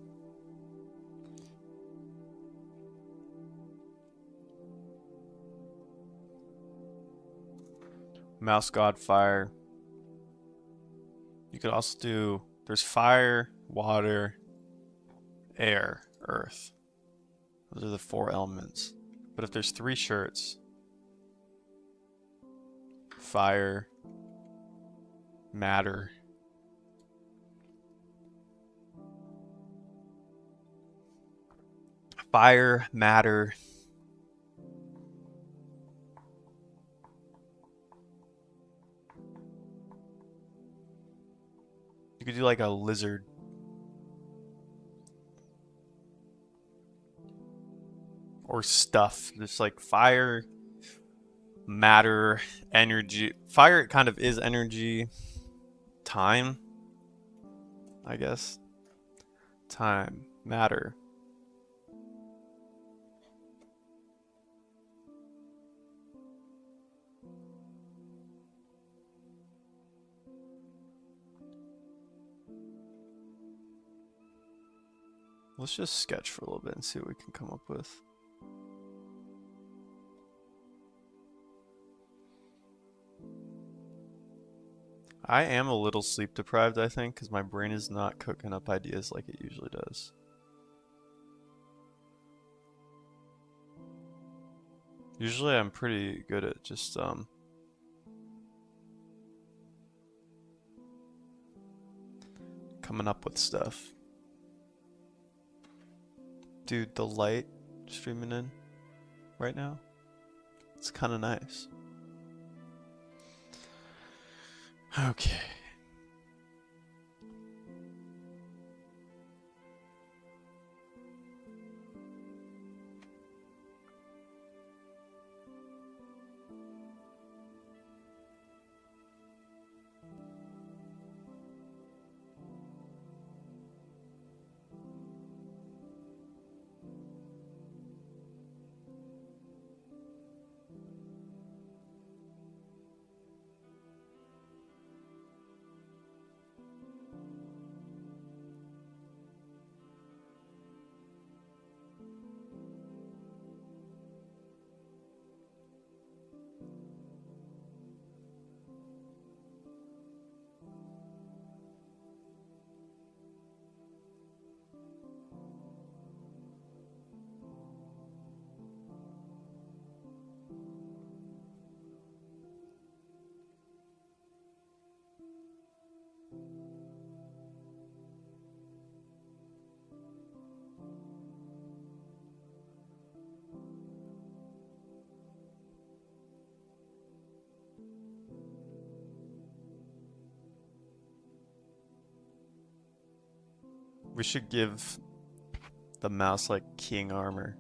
Mouse God Fire. You could also do, there's fire, water, air, earth. Those are the 4 elements. But if there's 3 shirts, fire, matter, fire, matter, you could do like a lizard. Or stuff. Just like fire, matter, energy. Fire kind of is energy. Time, I guess. Time, matter. Let's just sketch for a little bit and see what we can come up with. I am a little sleep deprived, I think, because my brain is not cooking up ideas like it usually does. Usually I'm pretty good at just, coming up with stuff. Dude, the light streaming in right now, it's kind of nice. Okay. We should give the mouse like king armor.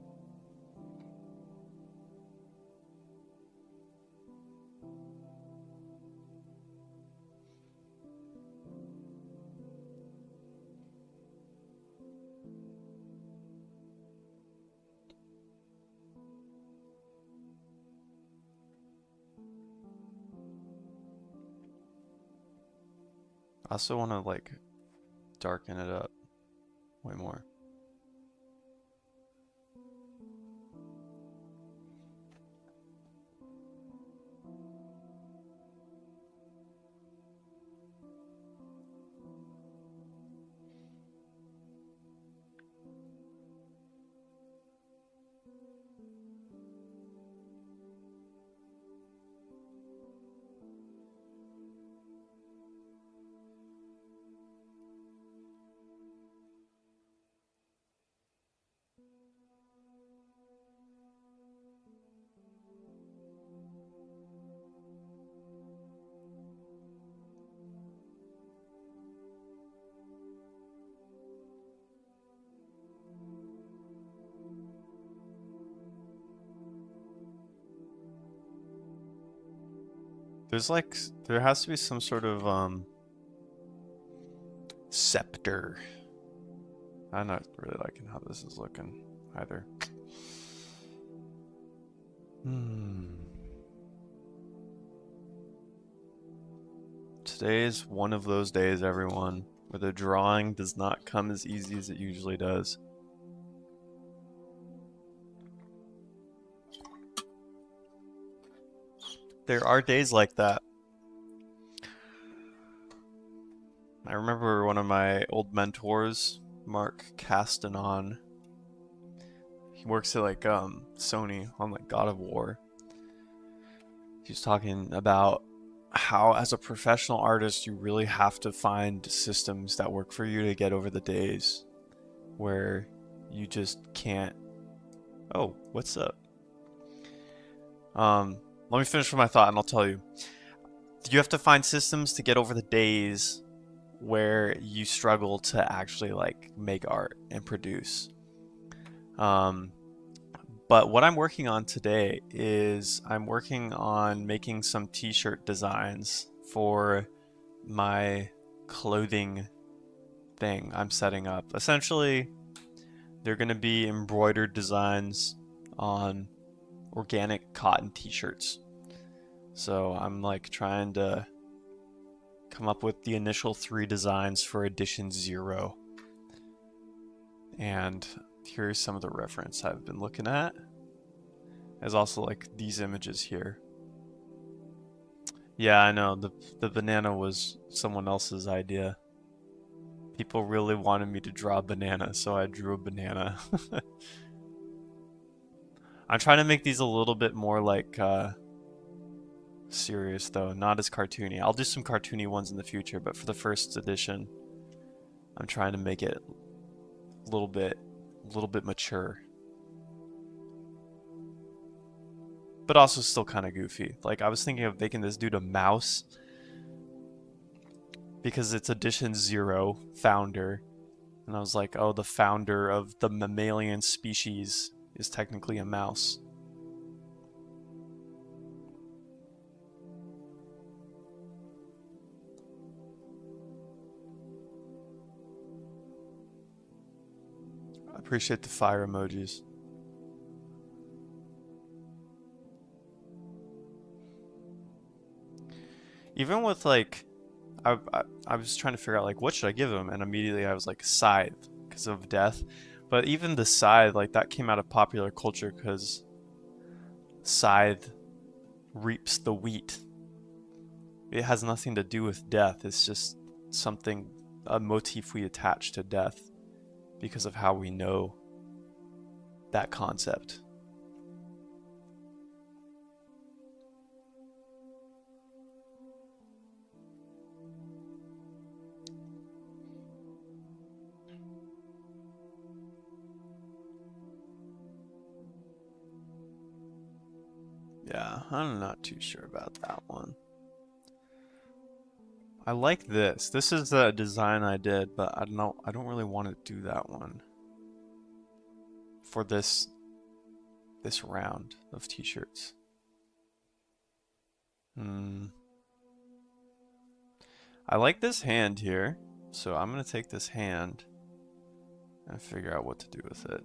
I also want to like darken it up way more. There's like, there has to be some sort of scepter. I'm not really liking how this is looking either. Today is one of those days, everyone, where the drawing does not come as easy as it usually does. There are days like that. I remember one of my old mentors, Mark Castanon. He works at like Sony on like God of War. He was talking about how as a professional artist you really have to find systems that work for you to get over the days where you just can't. Oh, what's up? Let me finish with my thought and I'll tell you. You have to find systems to get over the days where you struggle to actually like make art and produce. But what I'm working on today is I'm working on making some t-shirt designs for my clothing thing I'm setting up. Essentially, they're going to be embroidered designs on organic cotton t-shirts. So I'm like trying to come up with the initial 3 designs for edition 0. And here's some of the reference I've been looking at. There's also like these images here. Yeah, I know, the banana was someone else's idea. People really wanted me to draw a banana, so I drew a banana. I'm trying to make these a little bit more like serious though, not as cartoony. I'll do some cartoony ones in the future, but for the first edition, I'm trying to make it a little bit mature. But also still kind of goofy. Like I was thinking of making this dude a mouse because it's edition 0 founder. And I was like, oh, the founder of the mammalian species is technically a mouse. I appreciate the fire emojis. Even with like, I was trying to figure out like what should I give him, and immediately I was like scythe because of death. But even the scythe, like that came out of popular culture because scythe reaps the wheat. It has nothing to do with death. It's just something, a motif we attach to death because of how we know that concept. Yeah, I'm not too sure about that one. I like this. This is the design I did, but I don't really want to do that one for this round of t-shirts. I like this hand here, so I'm gonna take this hand and figure out what to do with it.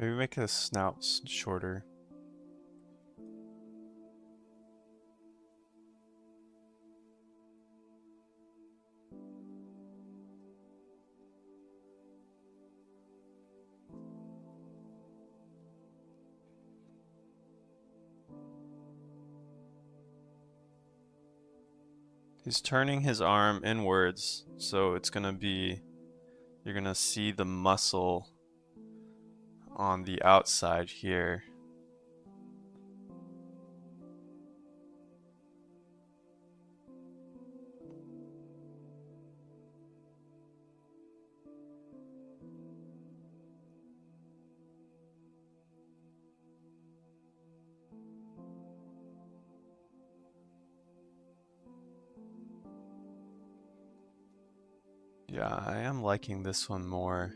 Maybe make his snout shorter. He's turning his arm inwards, so it's gonna be, you're gonna see the muscle on the outside here. Yeah, I am liking this one more.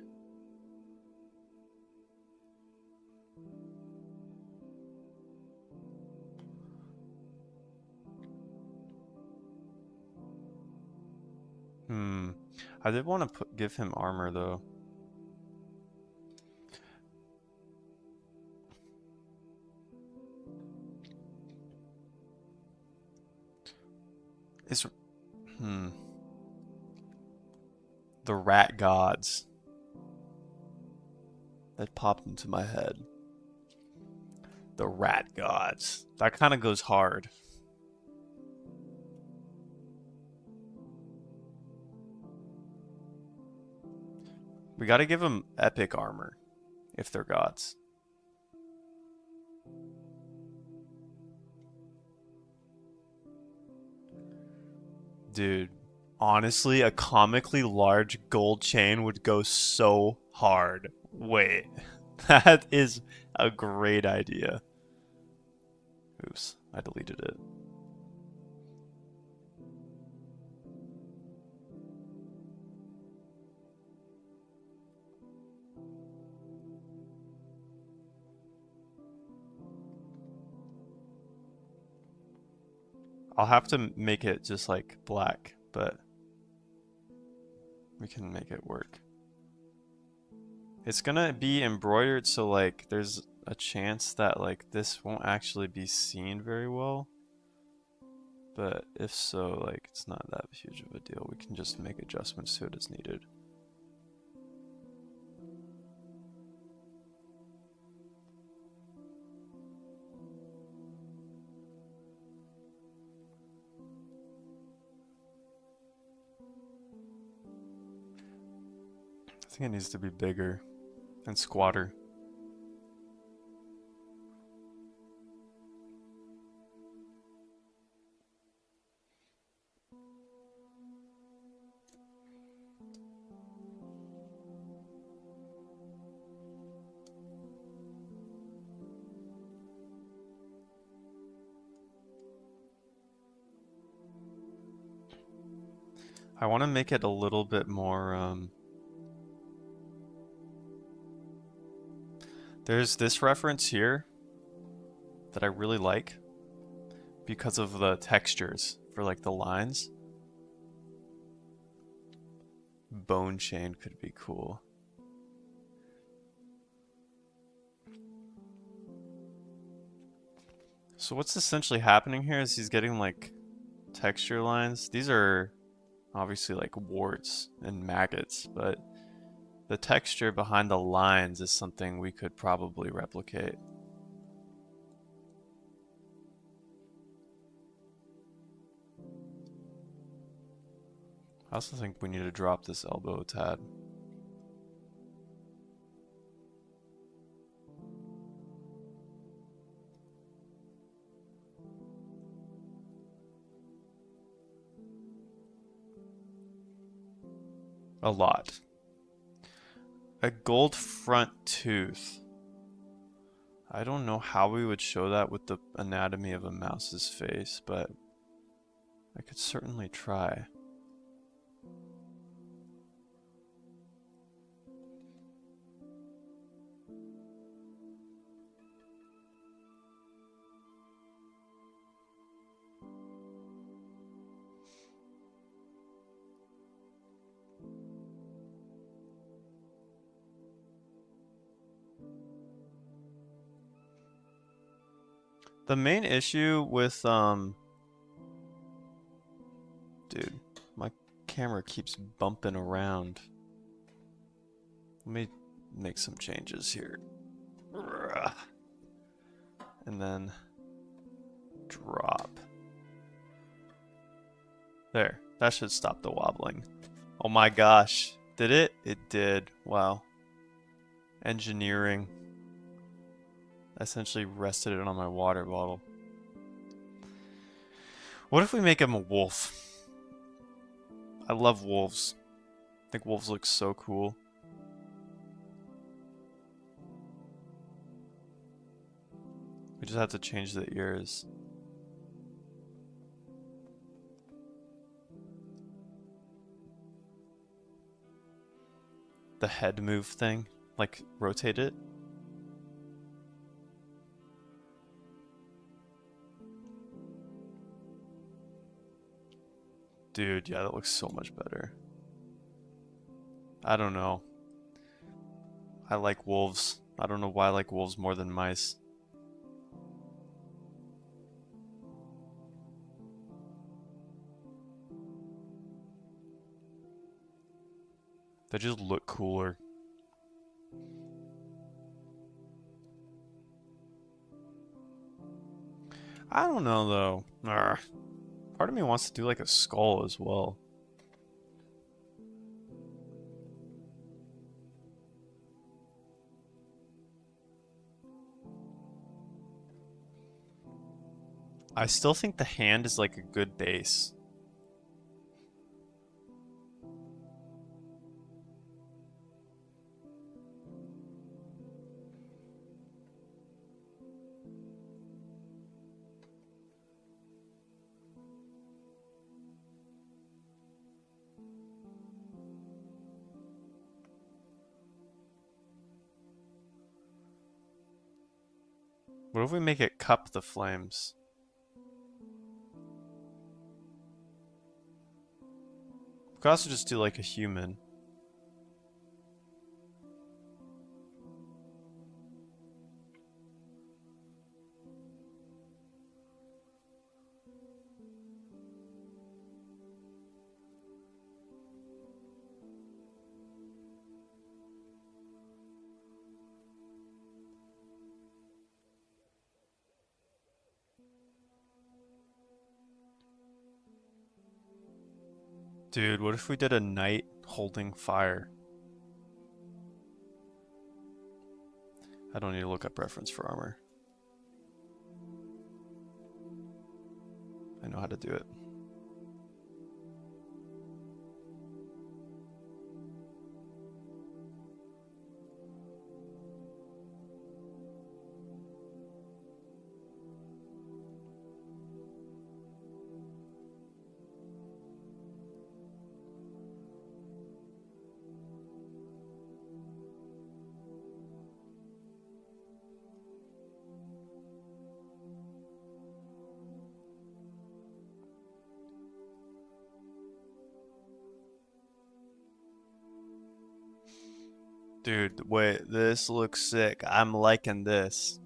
I did want to give him armor though. Is the rat gods that popped into my head. The rat gods. That kind of goes hard. We gotta give them epic armor if they're gods. Dude, honestly, a comically large gold chain would go so hard. Wait, that is a great idea. Oops, I deleted it. I'll have to make it just like black, but we can make it work. It's gonna be embroidered, so like there's a chance that like this won't actually be seen very well. But if so, like it's not that huge of a deal. We can just make adjustments to it as needed. I think it needs to be bigger and squatter. I want to make it a little bit more, there's this reference here that I really like because of the textures for like the lines. Bone chain could be cool. So what's essentially happening here is he's getting like texture lines. These are obviously like warts and maggots, but the texture behind the lines is something we could probably replicate. I also think we need to drop this elbow a tad. A lot. A gold front tooth. I don't know how we would show that with the anatomy of a mouse's face, but I could certainly try. The main issue with, dude, my camera keeps bumping around. Let me make some changes here. And then drop. There, that should stop the wobbling. Oh my gosh, did it? It did. Wow. Engineering. I essentially rested it on my water bottle. What if we make him a wolf? I love wolves. I think wolves look so cool. We just have to change the ears. The head move thing, like rotate it. Dude, yeah, that looks so much better. I don't know. I like wolves. I don't know why I like wolves more than mice. They just look cooler. I don't know though. Part of me wants to do like a skull as well. I still think the hand is like a good base. What if we make it cup the flames? We could also just do like a human. Dude, what if we did a knight holding fire? I don't need to look up reference for armor. I know how to do it. Dude, wait, this looks sick. I'm liking this.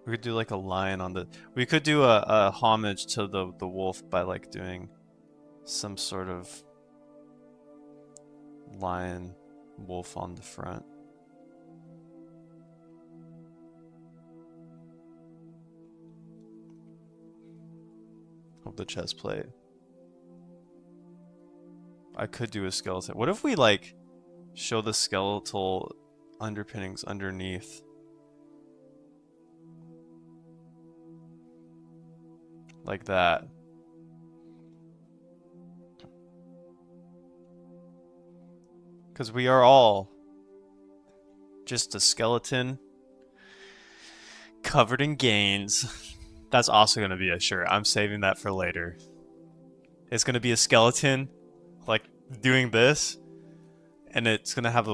We could do like a lion on the. We could do a homage to the wolf by like doing some sort of lion wolf on the front. Of the chest plate. I could do a skeleton. What if we like show the skeletal underpinnings underneath? Like that. Because we are all just a skeleton covered in gains. That's also going to be a shirt. I'm saving that for later. It's going to be a skeleton, like, doing this, and it's going to have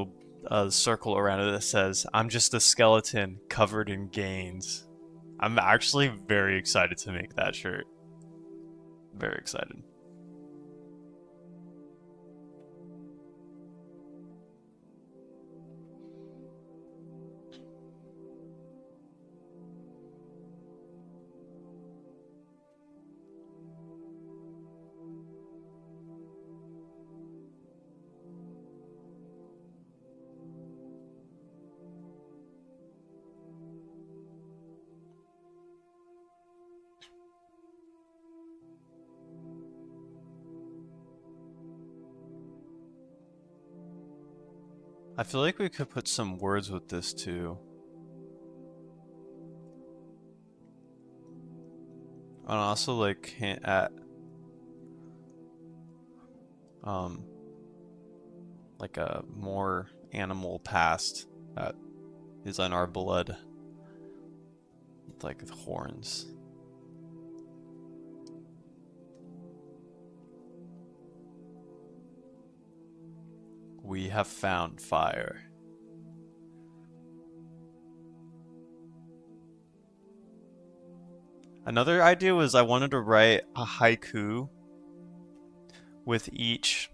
a circle around it that says, I'm just a skeleton covered in gains. I'm actually very excited to make that shirt. Very excited. I feel like we could put some words with this too. And also like hint at like a more animal past that is in our blood. Like horns. We have found fire. Another idea was I wanted to write a haiku with each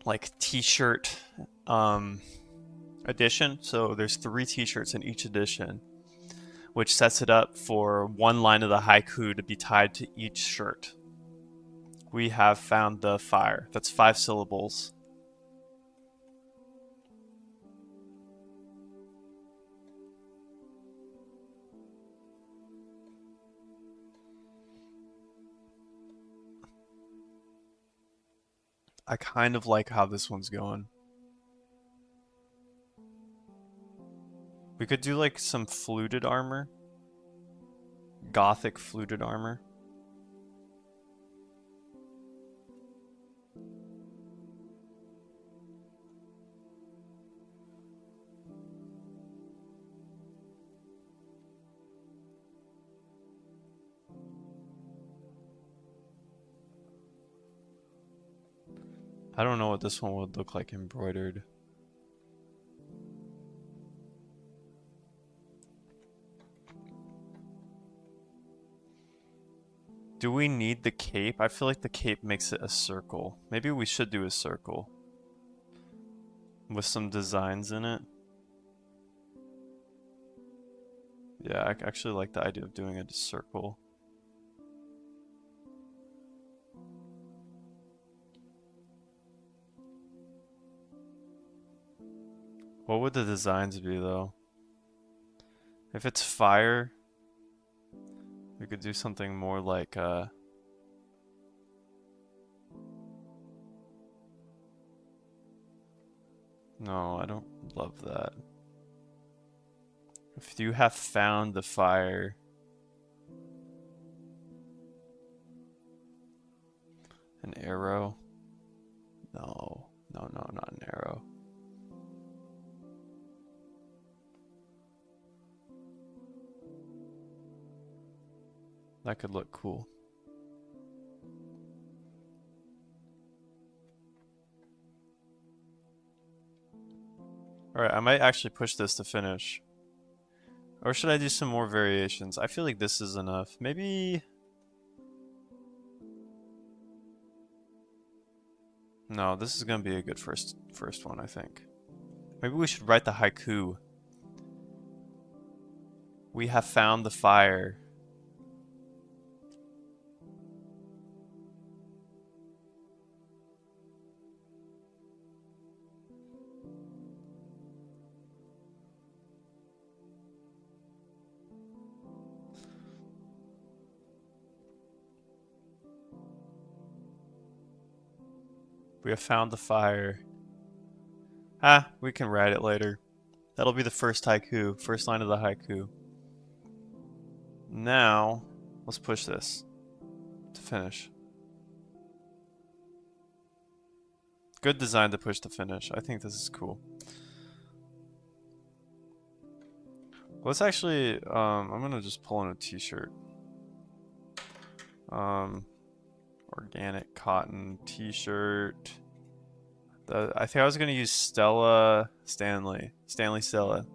like t-shirt edition. So there's 3 t-shirts in each edition, which sets it up for one line of the haiku to be tied to each shirt. We have found the fire. That's 5 syllables. I kind of like how this one's going. We could do like some fluted armor. Gothic fluted armor. I don't know what this one would look like embroidered. Do we need the cape? I feel like the cape makes it a circle. Maybe we should do a circle. With some designs in it. Yeah, I actually like the idea of doing a circle. What would the designs be though? If it's fire, we could do something more like no, I don't love that. If you have found the fire, an arrow? No, no, no, not an arrow. That could look cool. Alright, I might actually push this to finish. Or should I do some more variations? I feel like this is enough. Maybe... No, this is gonna be a good first one, I think. Maybe we should write the haiku. We have found the fire. We have found the fire. Ah, we can write it later. That'll be the first haiku, first line of the haiku. Now, let's push this to finish. Good design to push to finish. I think this is cool. Let's actually, I'm gonna just pull in a t-shirt. Organic cotton t-shirt. I think I was gonna use Stanley Stella.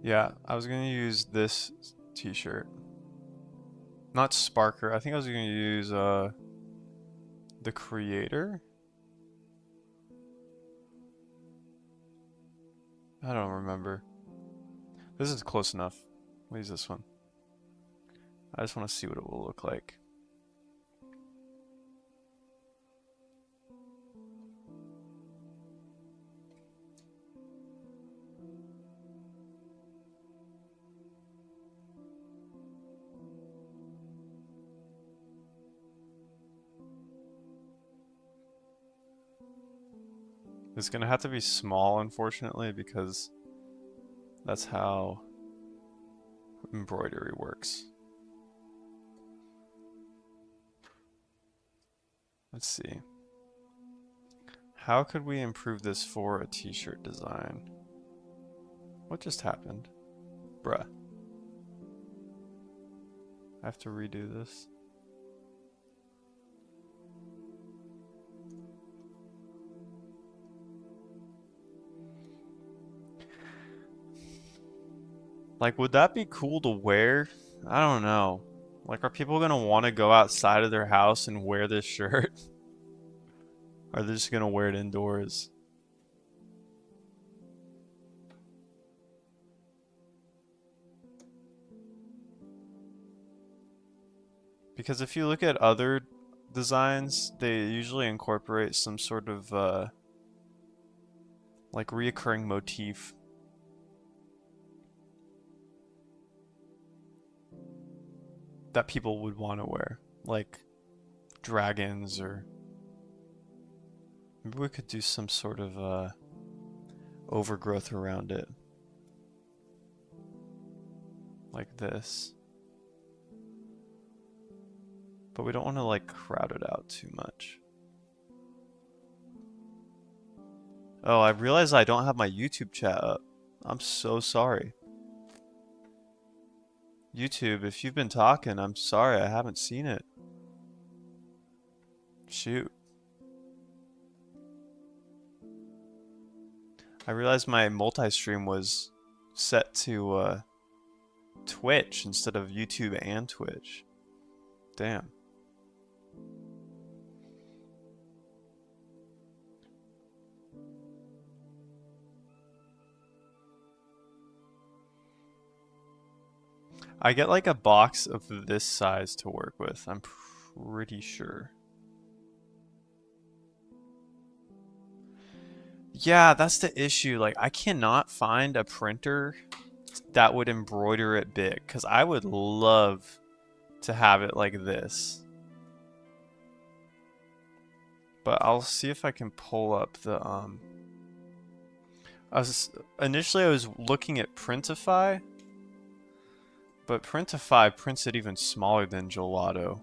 Yeah, I was gonna use this t-shirt. Not Sparker. I think I was gonna use the Creator. I don't remember. This is close enough. We'll use this one. I just want to see what it will look like. It's gonna have to be small, unfortunately, because that's how embroidery works. Let's see. How could we improve this for a t-shirt design? What just happened? Bruh. I have to redo this. Like, would that be cool to wear? I don't know. Like, are people gonna want to go outside of their house and wear this shirt? Or are they just gonna wear it indoors? Because if you look at other designs, they usually incorporate some sort of, like, reoccurring motif. That people would want to wear. Like, dragons, or... Maybe we could do some sort of, overgrowth around it. Like this. But we don't want to, like, crowd it out too much. Oh, I realized I don't have my YouTube chat up. I'm so sorry. YouTube, if you've been talking, I'm sorry I haven't seen it. Shoot. I realized my multi-stream was set to Twitch instead of YouTube and Twitch. Damn. I get like a box of this size to work with, I'm pretty sure. Yeah, that's the issue. Like, I cannot find a printer that would embroider it big, because I would love to have it like this. But I'll see if I can pull up the, initially I was looking at Printify, but Printify prints it even smaller than Gelato.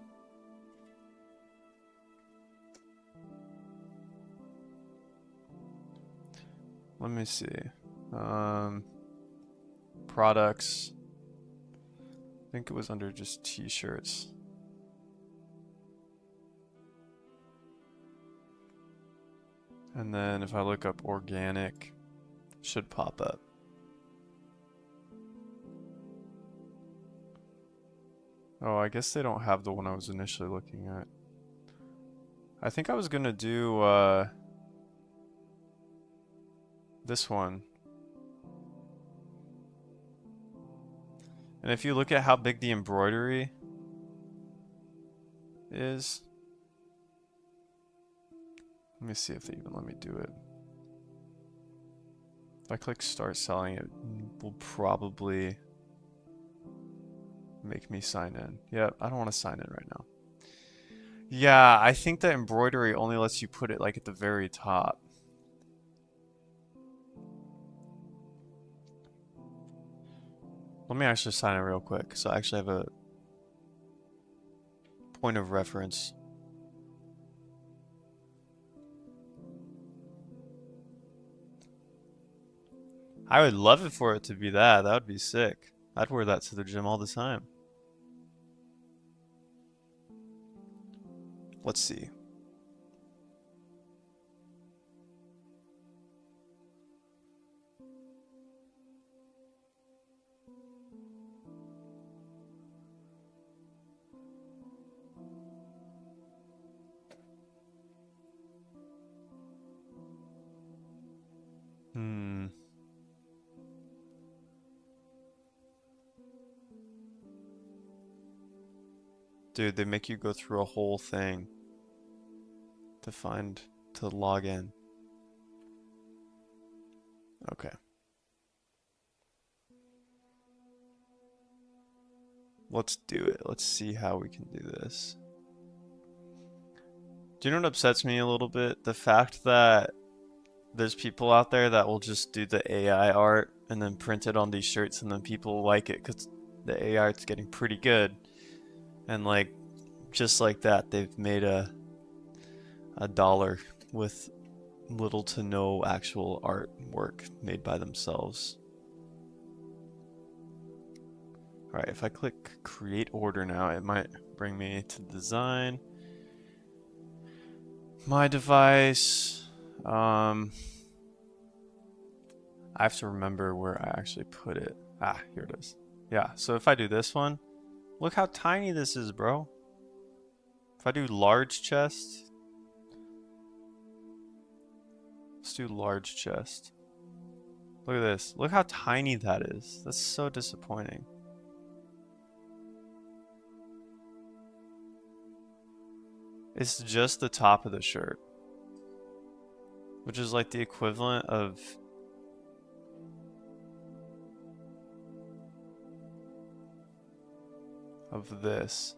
Let me see. Products. I think it was under just t-shirts. And then if I look up organic, it should pop up. Oh, I guess they don't have the one I was initially looking at. I think I was gonna do this one. And if you look at how big the embroidery is, let me see if they even let me do it. If I click start selling, it will probably make me sign in. Yeah, I don't want to sign in right now. Yeah, I think that embroidery only lets you put it like at the very top. Let me actually sign in real quick, so I actually have a point of reference. I would love it for it to be that. That would be sick. I'd wear that to the gym all the time. Let's see. Hmm. Dude, they make you go through a whole thing to log in. Okay. Let's do it. Let's see how we can do this. Do you know what upsets me a little bit? The fact that there's people out there that will just do the AI art and then print it on these shirts and then people like it because the AI art's getting pretty good. And like, just like that, they've made a dollar with little to no actual artwork made by themselves. Alright, if I click create order now, it might bring me to design. My device. I have to remember where I actually put it. Ah, here it is. Yeah, so if I do this one, look how tiny this is, bro. If I do large chest, let's do large chest. Look at this. Look how tiny that is. That's so disappointing. It's just the top of the shirt, which is like the equivalent of this.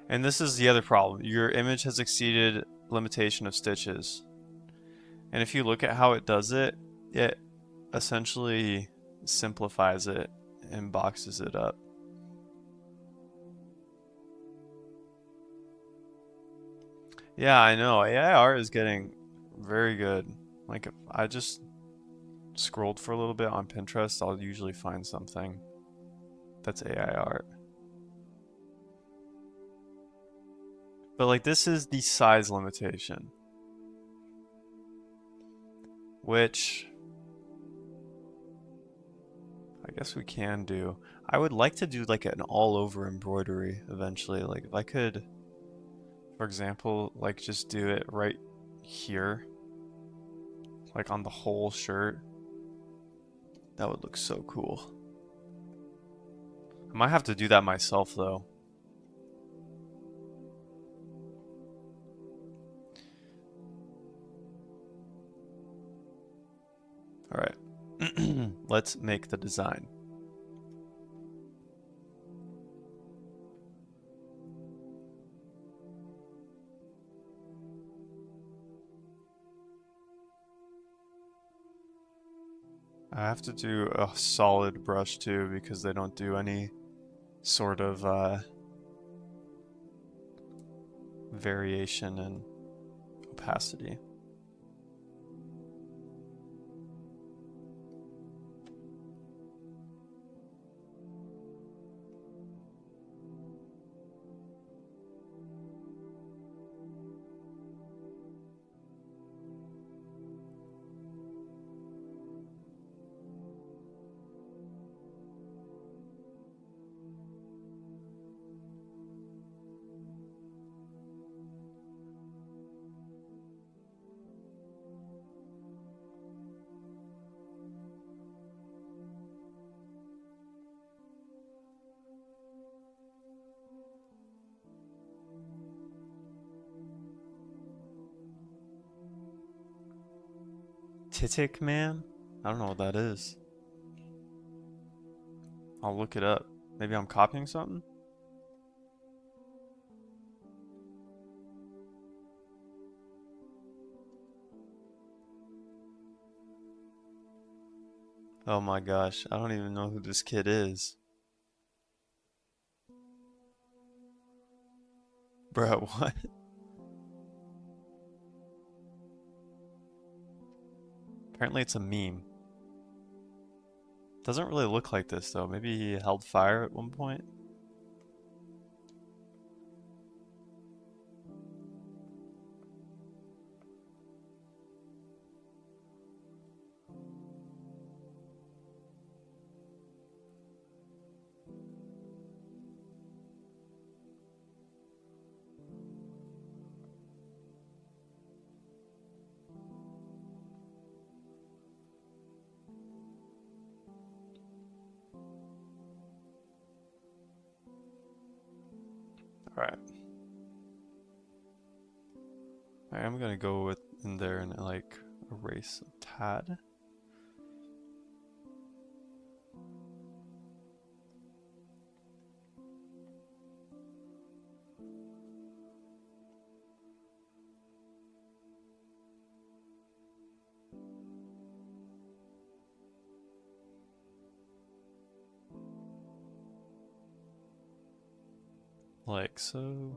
And this is the other problem. Your image has exceeded limitation of stitches. And if you look at how it does it, it essentially simplifies it and boxes it up. Yeah, I know. AI art is getting very good. Like, if I just scrolled for a little bit on Pinterest, I'll usually find something that's AI art. But like, this is the size limitation, which I guess we can do. I would like to do like an all over embroidery eventually. Like if I could, for example, like just do it right here, like on the whole shirt. That would look so cool. I might have to do that myself though. All right, let's make the design. I have to do a solid brush too because they don't do any sort of variation in opacity. Kitik Man? I don't know what that is. I'll look it up. Maybe I'm copying something? Oh my gosh, I don't even know who this kid is. Bro, what? Apparently it's a meme. Doesn't really look like this though. Maybe he held fire at one point. Alright. Alright, I'm gonna go with in there and like erase a tad. Like so.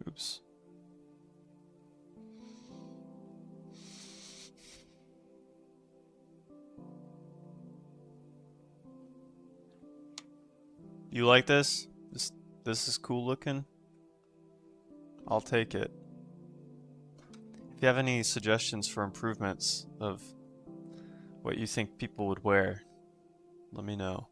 Oops. You like this? This is cool looking. I'll take it. If you have any suggestions for improvements of what you think people would wear, let me know.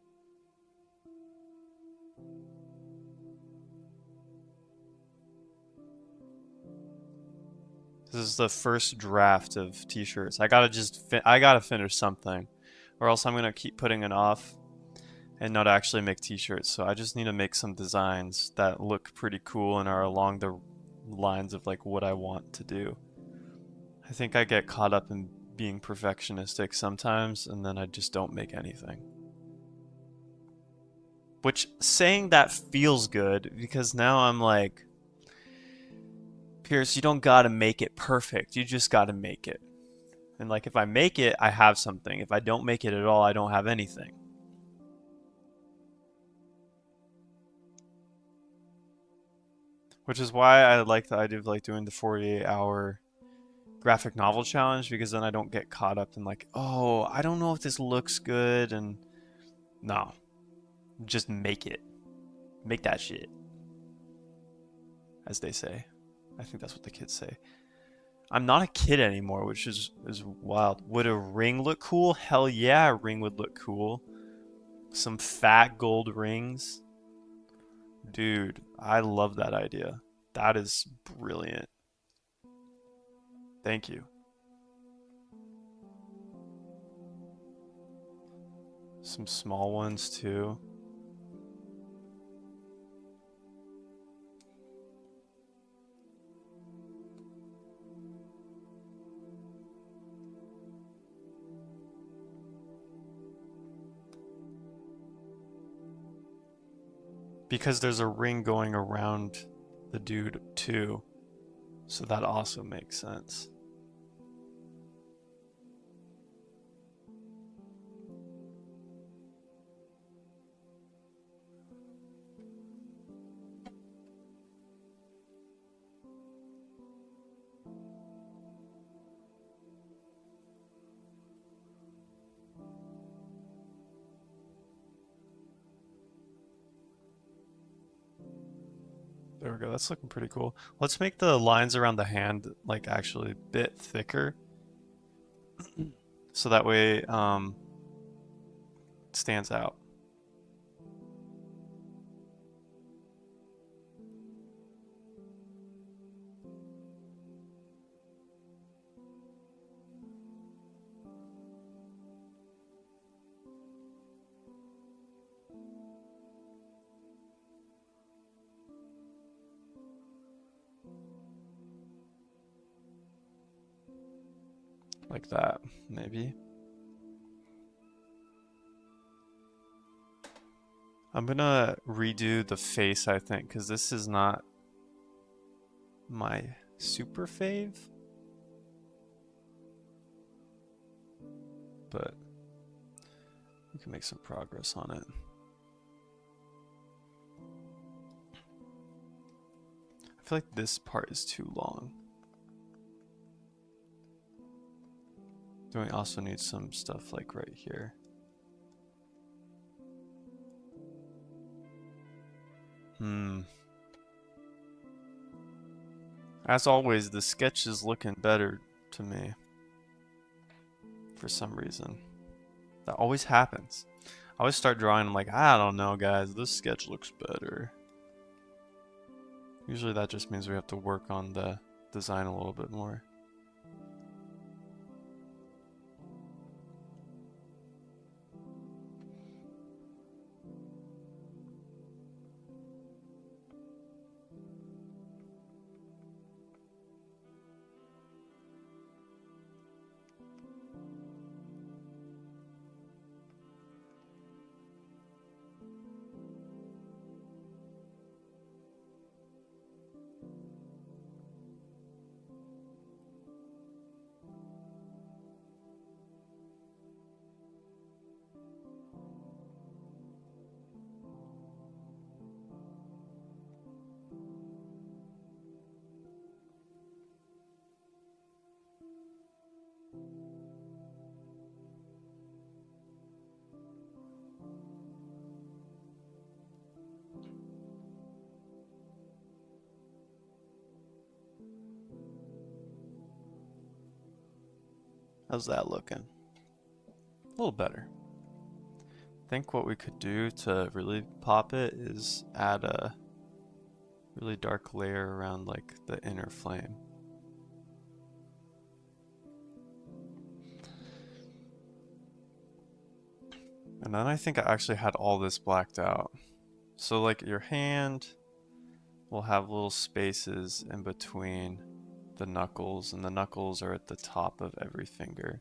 This is the first draft of t-shirts. I gotta finish something, or else I'm gonna keep putting it off and not actually make t-shirts. So I just need to make some designs that look pretty cool and are along the lines of like what I want to do. I think I get caught up in being perfectionistic sometimes, and then I just don't make anything. Which, saying that feels good because now I'm like, Pierce, you don't gotta make it perfect. You just gotta make it. And like, if I make it, I have something. If I don't make it at all, I don't have anything. Which is why I like the idea of like doing the 48-hour graphic novel challenge, because then I don't get caught up in like, oh, I don't know if this looks good, and no, just make it. Make that shit, as they say. I think that's what the kids say. I'm not a kid anymore, which is wild. Would a ring look cool? Hell yeah, a ring would look cool. Some fat gold rings. Dude, I love that idea. That is brilliant. Thank you. Some small ones too. Because there's a ring going around the dude too. So that also makes sense. There we go. That's looking pretty cool. Let's make the lines around the hand like actually a bit thicker, so that way it stands out. Like that, maybe. I'm gonna redo the face, I think, because this is not my super fave. But we can make some progress on it. I feel like this part is too long. Then we also need some stuff like right here. As always, the sketch is looking better to me. For some reason. That always happens. I always start drawing, I'm like, I don't know guys, this sketch looks better. Usually that just means we have to work on the design a little bit more. How's that looking? A little better. I think what we could do to really pop it is add a really dark layer around like the inner flame. And then I think I actually had all this blacked out. So like your hand will have little spaces in between the knuckles, and the knuckles are at the top of every finger.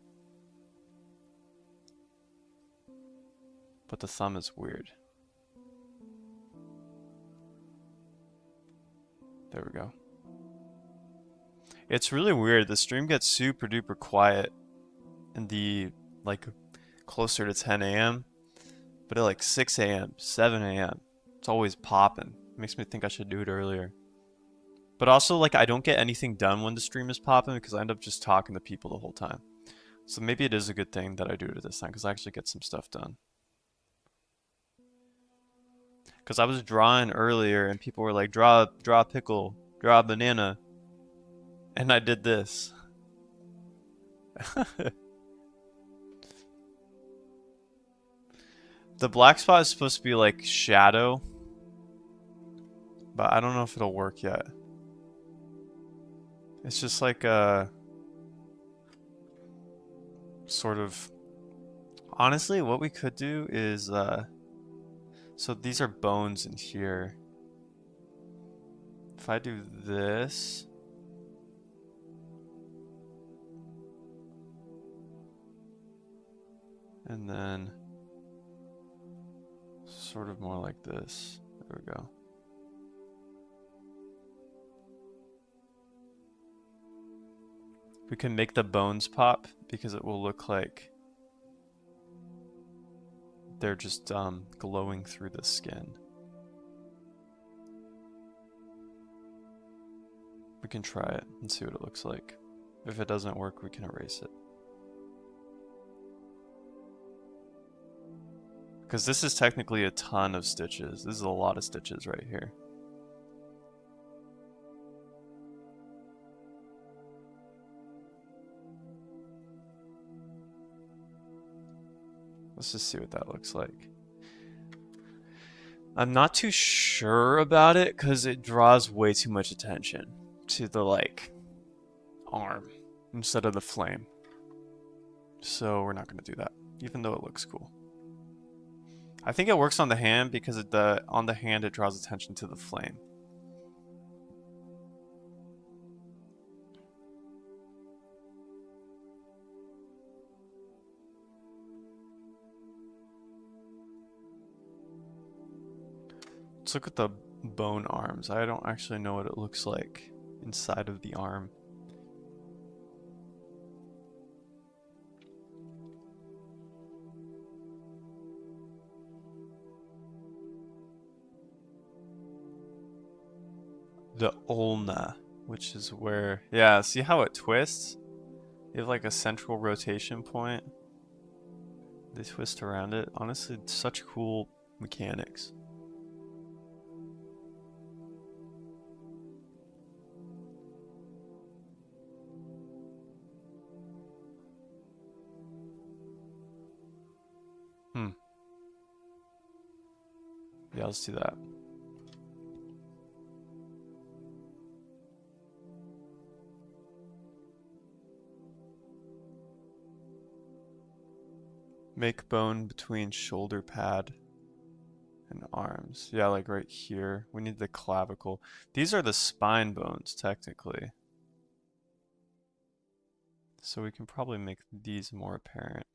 But the thumb is weird. There we go. It's really weird. The stream gets super duper quiet in the like closer to 10 a.m. But at like 6 a.m., 7 a.m., it's always popping. It makes me think I should do it earlier. But also, like, I don't get anything done when the stream is popping because I end up just talking to people the whole time. So maybe it is a good thing that I do it at this time because I actually get some stuff done. Because I was drawing earlier and people were like, draw a pickle, draw a banana. And I did this. The black spot is supposed to be like shadow. But I don't know if it'll work yet. It's just like a sort of... Honestly, what we could do is... So these are bones in here. If I do this... And then... Sort of more like this. There we go. We can make the bones pop because it will look like they're just glowing through the skin. We can try it and see what it looks like. If it doesn't work, we can erase it. Because this is technically a ton of stitches. This is a lot of stitches right here. Let's just see what that looks like. I'm not too sure about it because it draws way too much attention to the like arm instead of the flame. So we're not going to do that, even though it looks cool. I think it works on the hand because on the hand it draws attention to the flame. Let's look at the bone arms. I don't actually know what it looks like inside of the arm. The ulna, which is where, yeah, see how it twists? You have like a central rotation point. They twist around it. Honestly, it's such cool mechanics. Yeah, let's do that. Make bone between shoulder pad and arms. Yeah, like right here. We need the clavicle. These are the spine bones, technically. So we can probably make these more apparent.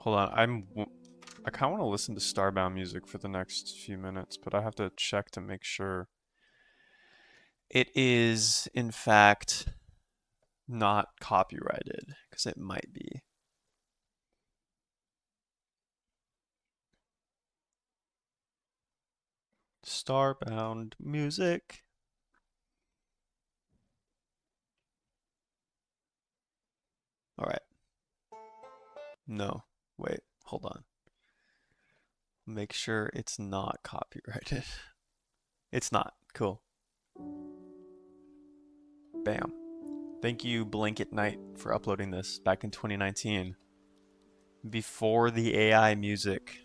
Hold on, I kind of want to listen to Starbound music for the next few minutes, but I have to check to make sure it is, in fact, not copyrighted, because it might be. Starbound music. All right. No, wait, hold on. Make sure it's not copyrighted. It's not. Cool. Bam. Thank you, Blanket Knight, for uploading this back in 2019. Before the AI music.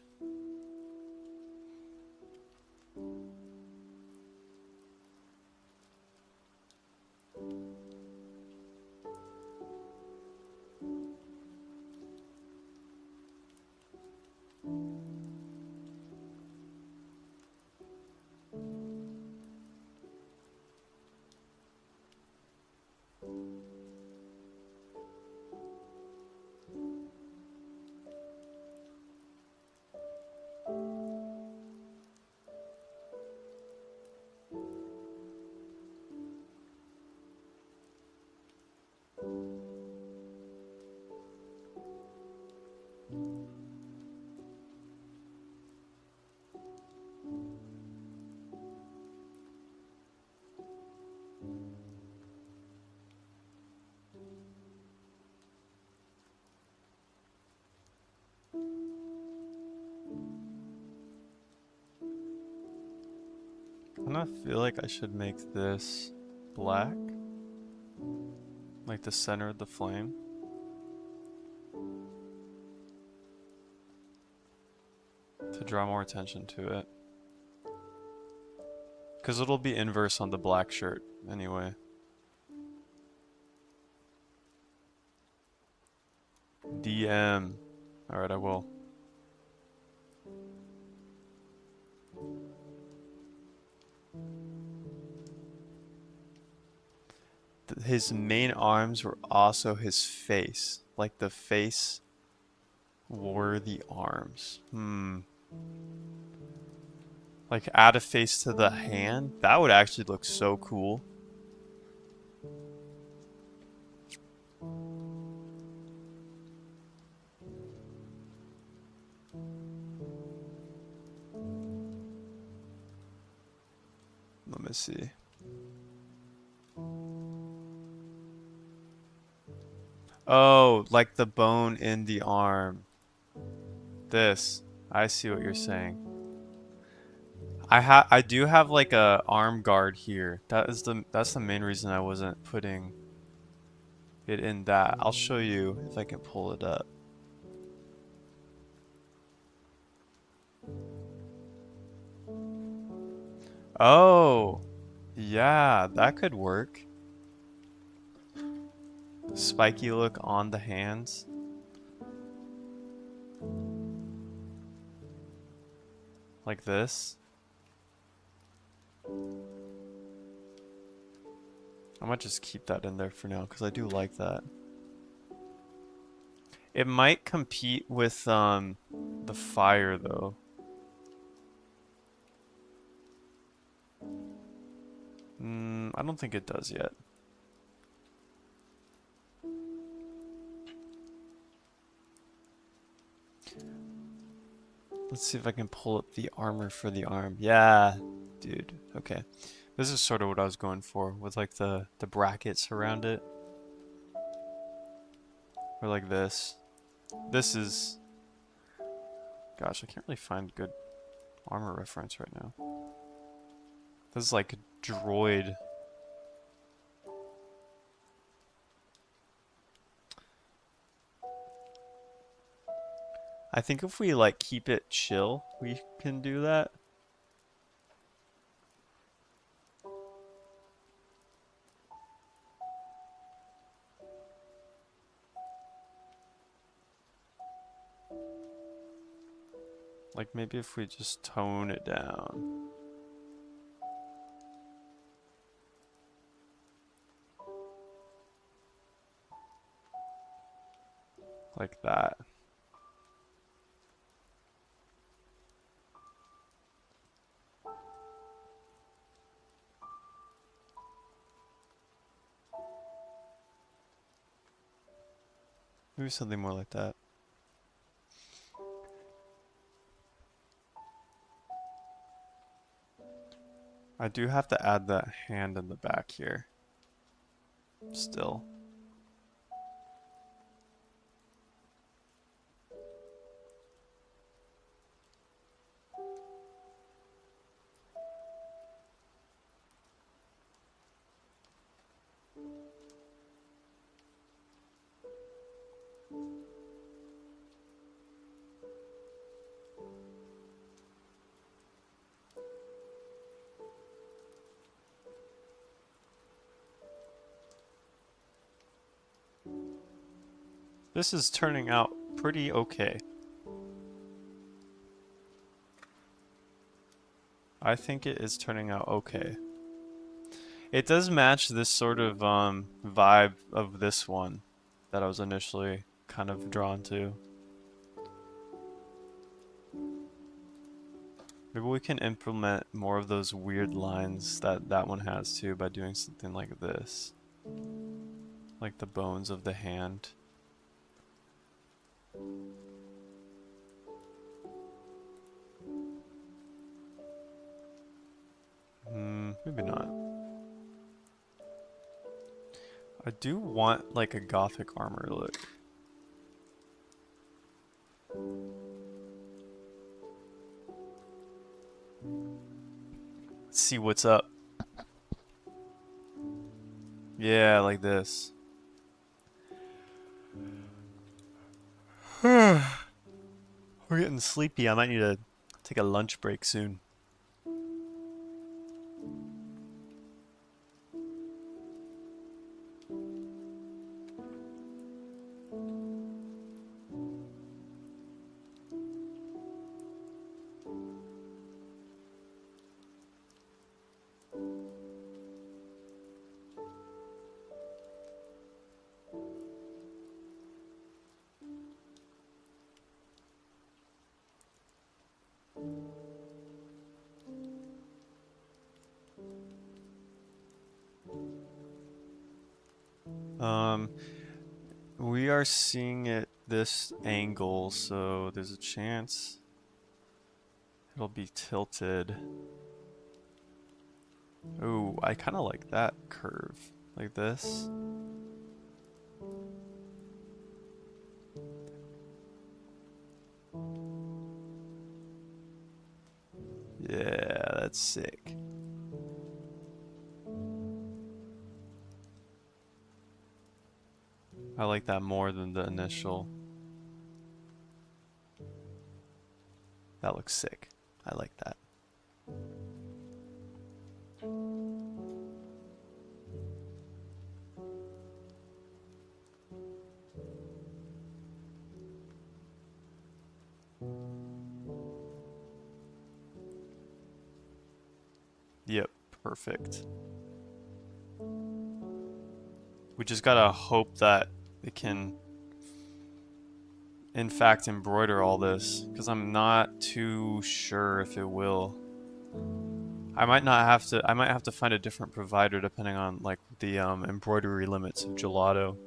I feel like I should make this black, like the center of the flame. To draw more attention to it. Because it'll be inverse on the black shirt anyway. DM. Alright, I will. His main arms were also his face. Like the face were the arms. Like add a face to the hand? That would actually look so cool. Let me see. Oh, like the bone in the arm. This. I see what you're saying. I do have like a arm guard here. That's the main reason I wasn't putting it in that. I'll show you if I can pull it up. Oh, yeah, that could work. Spiky look on the hands. Like this. I might just keep that in there for now because I do like that. It might compete with the fire though. I don't think it does yet. Let's see if I can pull up the armor for the arm. Yeah, dude. Okay. This is sort of what I was going for with like the brackets around it. Or like this. This is... Gosh, I can't really find good armor reference right now. This is like a droid. I think if we like keep it chill, we can do that. Like maybe if we just tone it down. Like that. Maybe something more like that. I do have to add that hand in the back here. Still. This is turning out pretty okay. I think it is turning out okay. It does match this sort of vibe of this one that I was initially kind of drawn to. Maybe we can implement more of those weird lines that that one has too by doing something like this. Like the bones of the hand. Maybe not. I do want like a gothic armor look. Let's see what's up. Yeah, like this. We're getting sleepy. I might need to take a lunch break soon. We are seeing it this angle, so there's a chance it'll be tilted. Ooh, I kind of like that curve, like this. That's sick. I like that more than the initial. That looks sick. I like that. Yep, perfect. We just gotta hope that it can, in fact, embroider all this, because I'm not too sure if it will. I might have to find a different provider depending on like the embroidery limits of Gelato.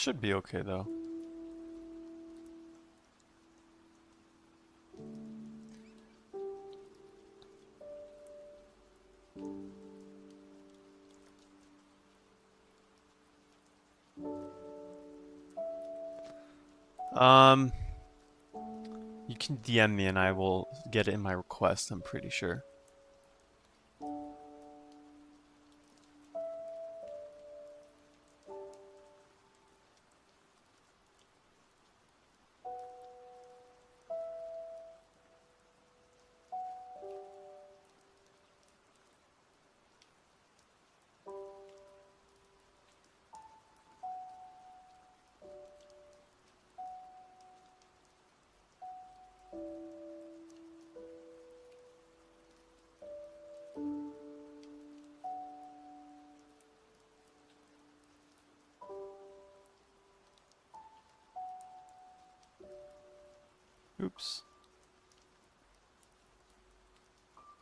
Should be okay though. Um, you can DM me and I will get it in my request, I'm pretty sure. Oops.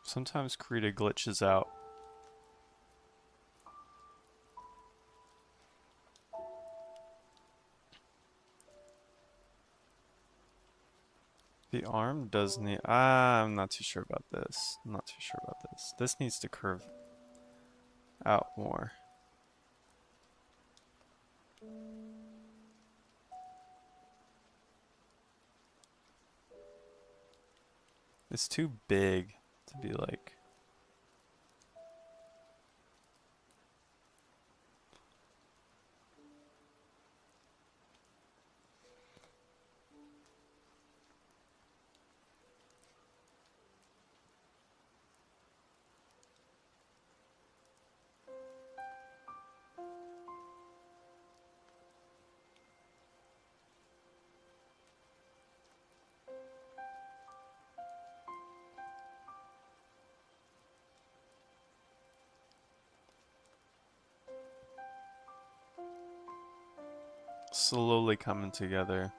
Sometimes Krita glitches out. The arm does need. I'm not too sure about this. I'm not too sure about this. This needs to curve out more. It's too big to be like. Slowly coming together.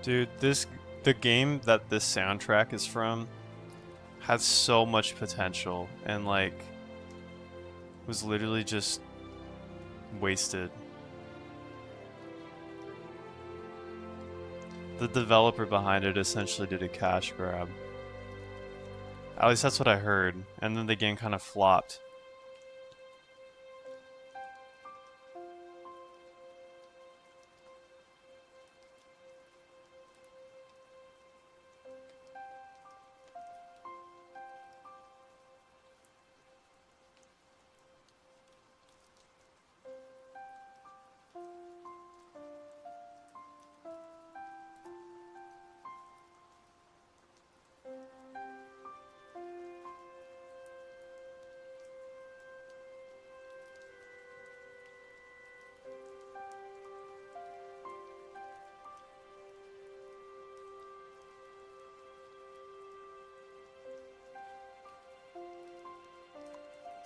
Dude, the game that this soundtrack is from has so much potential and like was literally just wasted. The developer behind it essentially did a cash grab. At least that's what I heard. And then the game kind of flopped.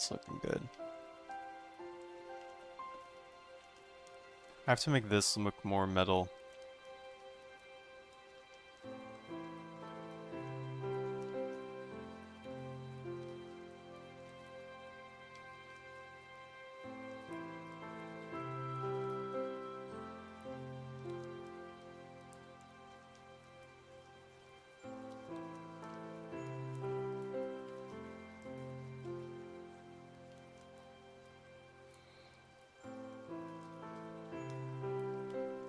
It's looking good. I have to make this look more metal.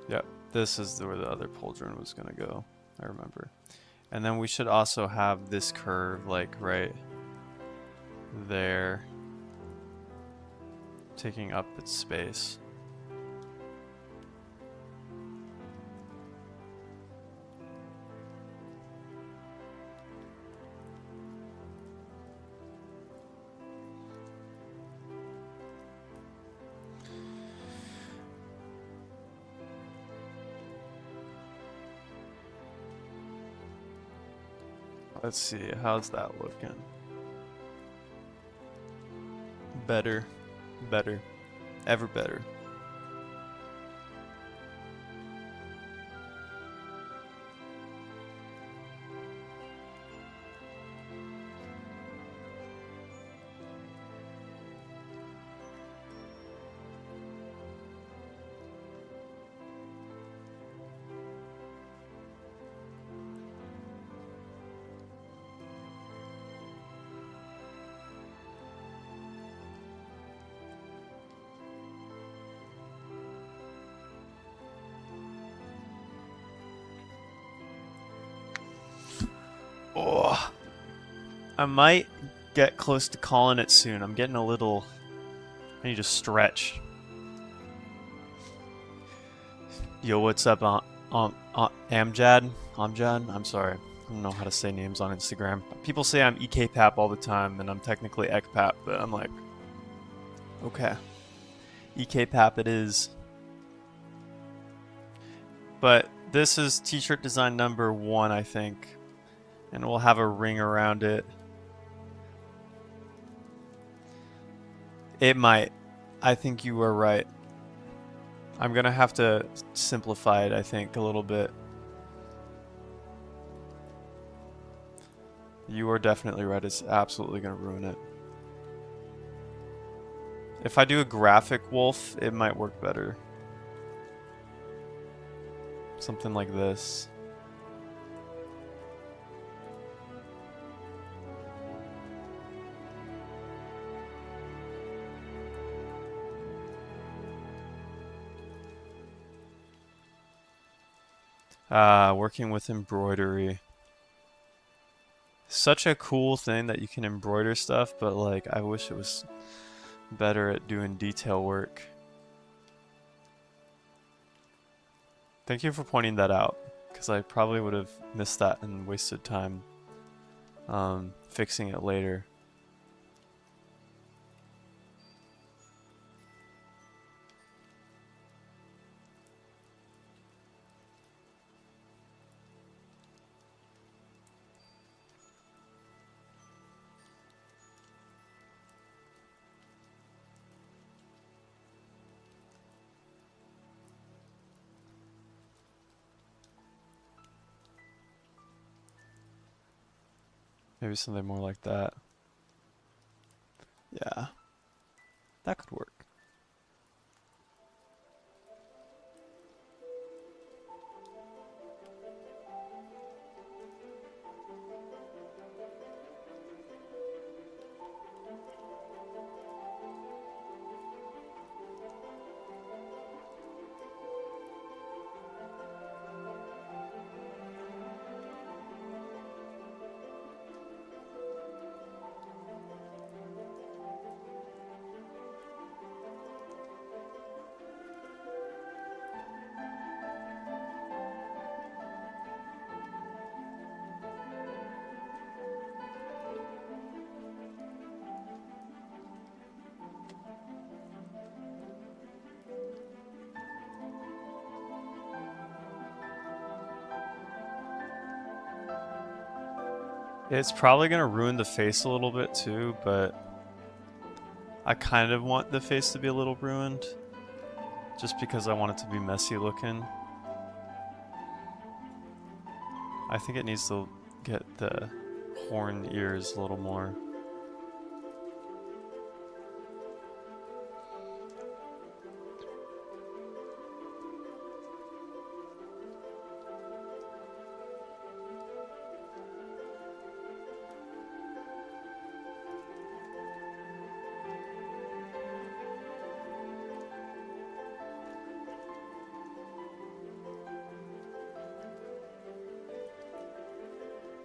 Yep, this is where the other pauldron was gonna go, I remember. And then we should also have this curve like right there, taking up its space. Let's see, how's that looking? Better, better, ever better. Oh, I might get close to calling it soon. I'm getting a little. I need to stretch. Yo, what's up, Amjad? Amjad? I'm sorry. I don't know how to say names on Instagram. People say I'm EKPap all the time, and I'm technically EKPap, but I'm like, okay. EKPap it is. But this is t-shirt design number 1, I think. And we'll have a ring around it. It might. I think you are right. I'm gonna have to simplify it, I think, a little bit. You are definitely right. It's absolutely gonna ruin it. If I do a graphic wolf, it might work better. Something like this. Working with embroidery. Such a cool thing that you can embroider stuff, but like, I wish it was better at doing detail work. Thank you for pointing that out, because I probably would have missed that and wasted time fixing it later. Maybe something more like that. Yeah, that could work. It's probably gonna ruin the face a little bit too, but I kind of want the face to be a little ruined, just because I want it to be messy looking. I think it needs to get the horn ears a little more.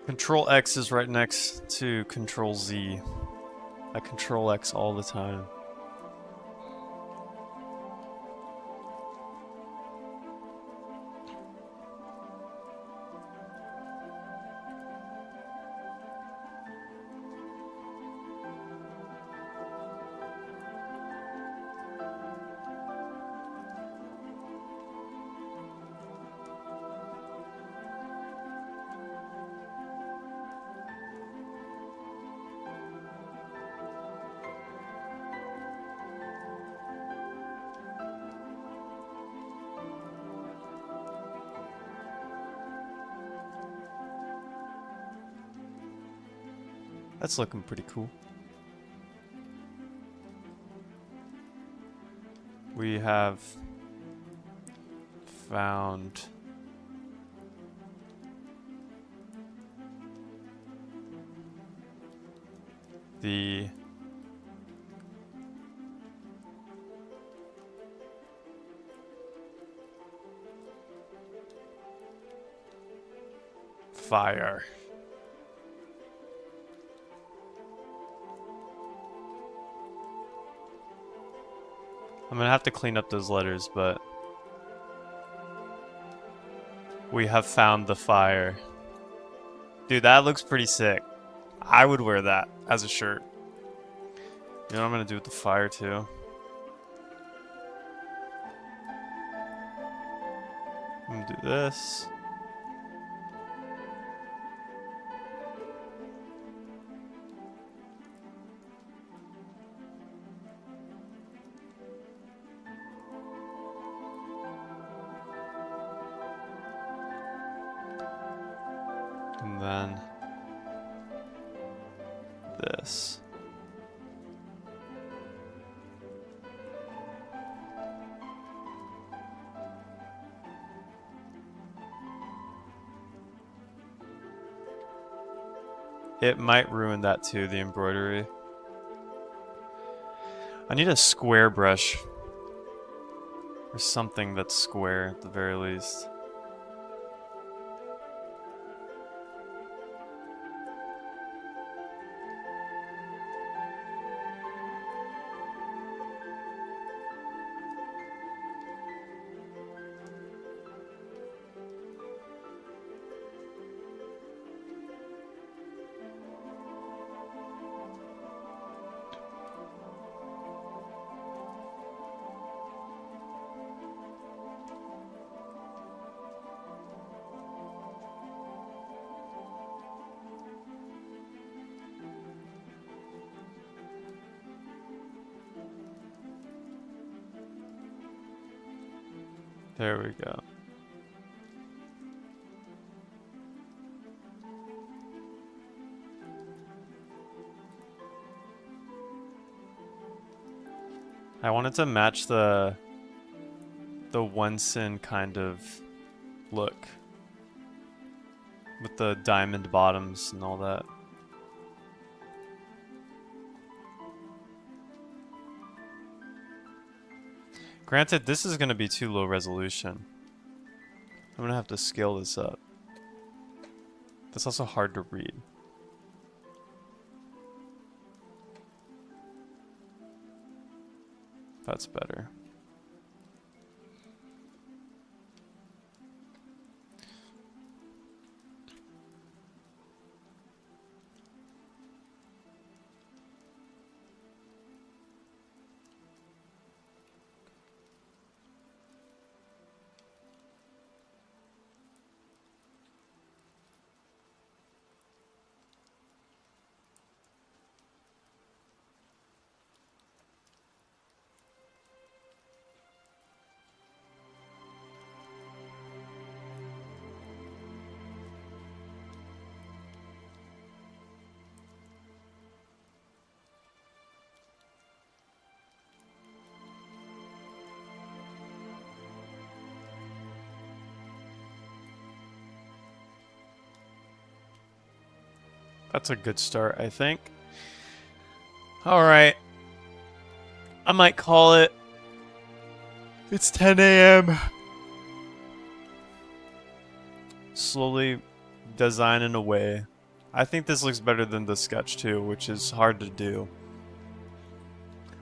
Control X is right next to Control Z. I Control X all the time. That's looking pretty cool. We have found the fire. I'm gonna have to clean up those letters, but we have found the fire. Dude, that looks pretty sick. I would wear that as a shirt. You know what I'm gonna do with the fire too? I'm gonna do this. And then this. It might ruin that too, the embroidery. I need a square brush. Or something that's square at the very least. There we go. I wanted to match the Onsen kind of look with the diamond bottoms and all that. Granted, this is going to be too low resolution. I'm going to have to scale this up. That's also hard to read. That's better. That's a good start, I think. Alright. I might call it. It's 10 a.m. Slowly designing away. I think this looks better than the sketch too, which is hard to do.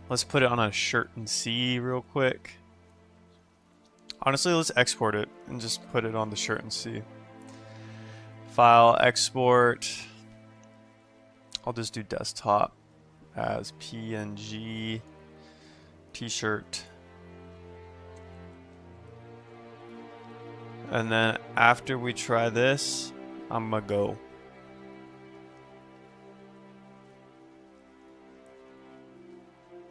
Let's put it on a shirt and see real quick. Honestly, let's export it and just put it on the shirt and see. File, export. I'll just do desktop as PNG t-shirt. And then after we try this, I'm gonna go.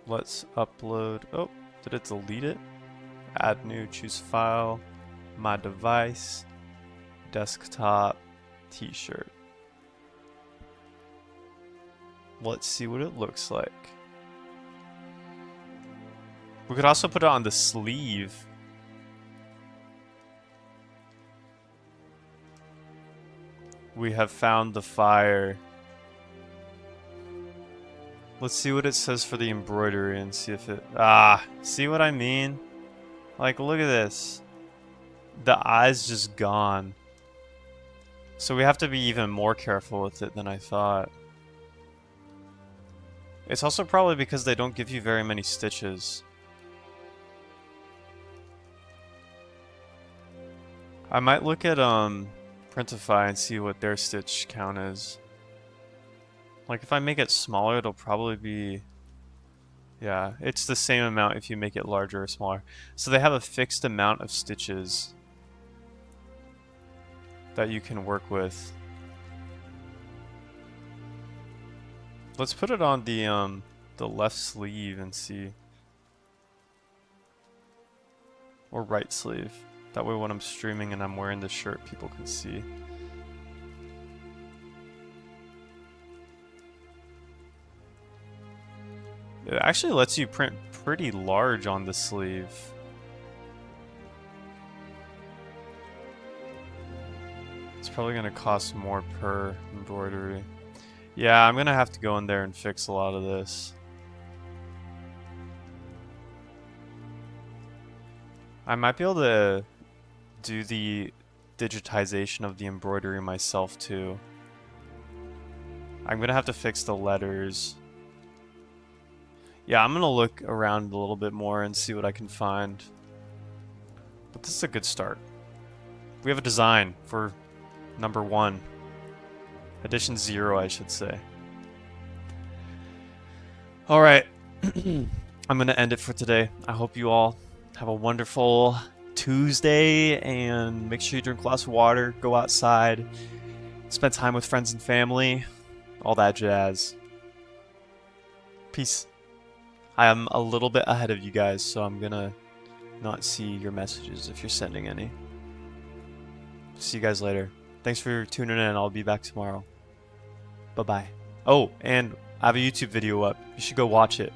Let's upload. Oh, did it delete it? Add new, choose file, my device, desktop, t-shirt. Let's see what it looks like. We could also put it on the sleeve. We have found the fire. Let's see what it says for the embroidery and see if it... see what I mean? Like, look at this. The eye's just gone. So we have to be even more careful with it than I thought. It's also probably because they don't give you very many stitches. I might look at Printify and see what their stitch count is. Like if I make it smaller, it'll probably be... Yeah, it's the same amount if you make it larger or smaller. So they have a fixed amount of stitches that you can work with. Let's put it on the left sleeve and see. Or right sleeve. That way when I'm streaming and I'm wearing the shirt, people can see. It actually lets you print pretty large on the sleeve. It's probably going to cost more per embroidery. Yeah, I'm going to have to go in there and fix a lot of this. I might be able to do the digitization of the embroidery myself too. I'm going to have to fix the letters. Yeah, I'm going to look around a little bit more and see what I can find. But this is a good start. We have a design for number 1. Edition 0, I should say. Alright. I'm going to end it for today. I hope you all have a wonderful Tuesday, and make sure you drink lots of water, go outside, spend time with friends and family, all that jazz. Peace. I am a little bit ahead of you guys, so I'm gonna not see your messages if you're sending any. See you guys later. Thanks for tuning in. I'll be back tomorrow. Bye-bye. Oh, and I have a YouTube video up. You should go watch it.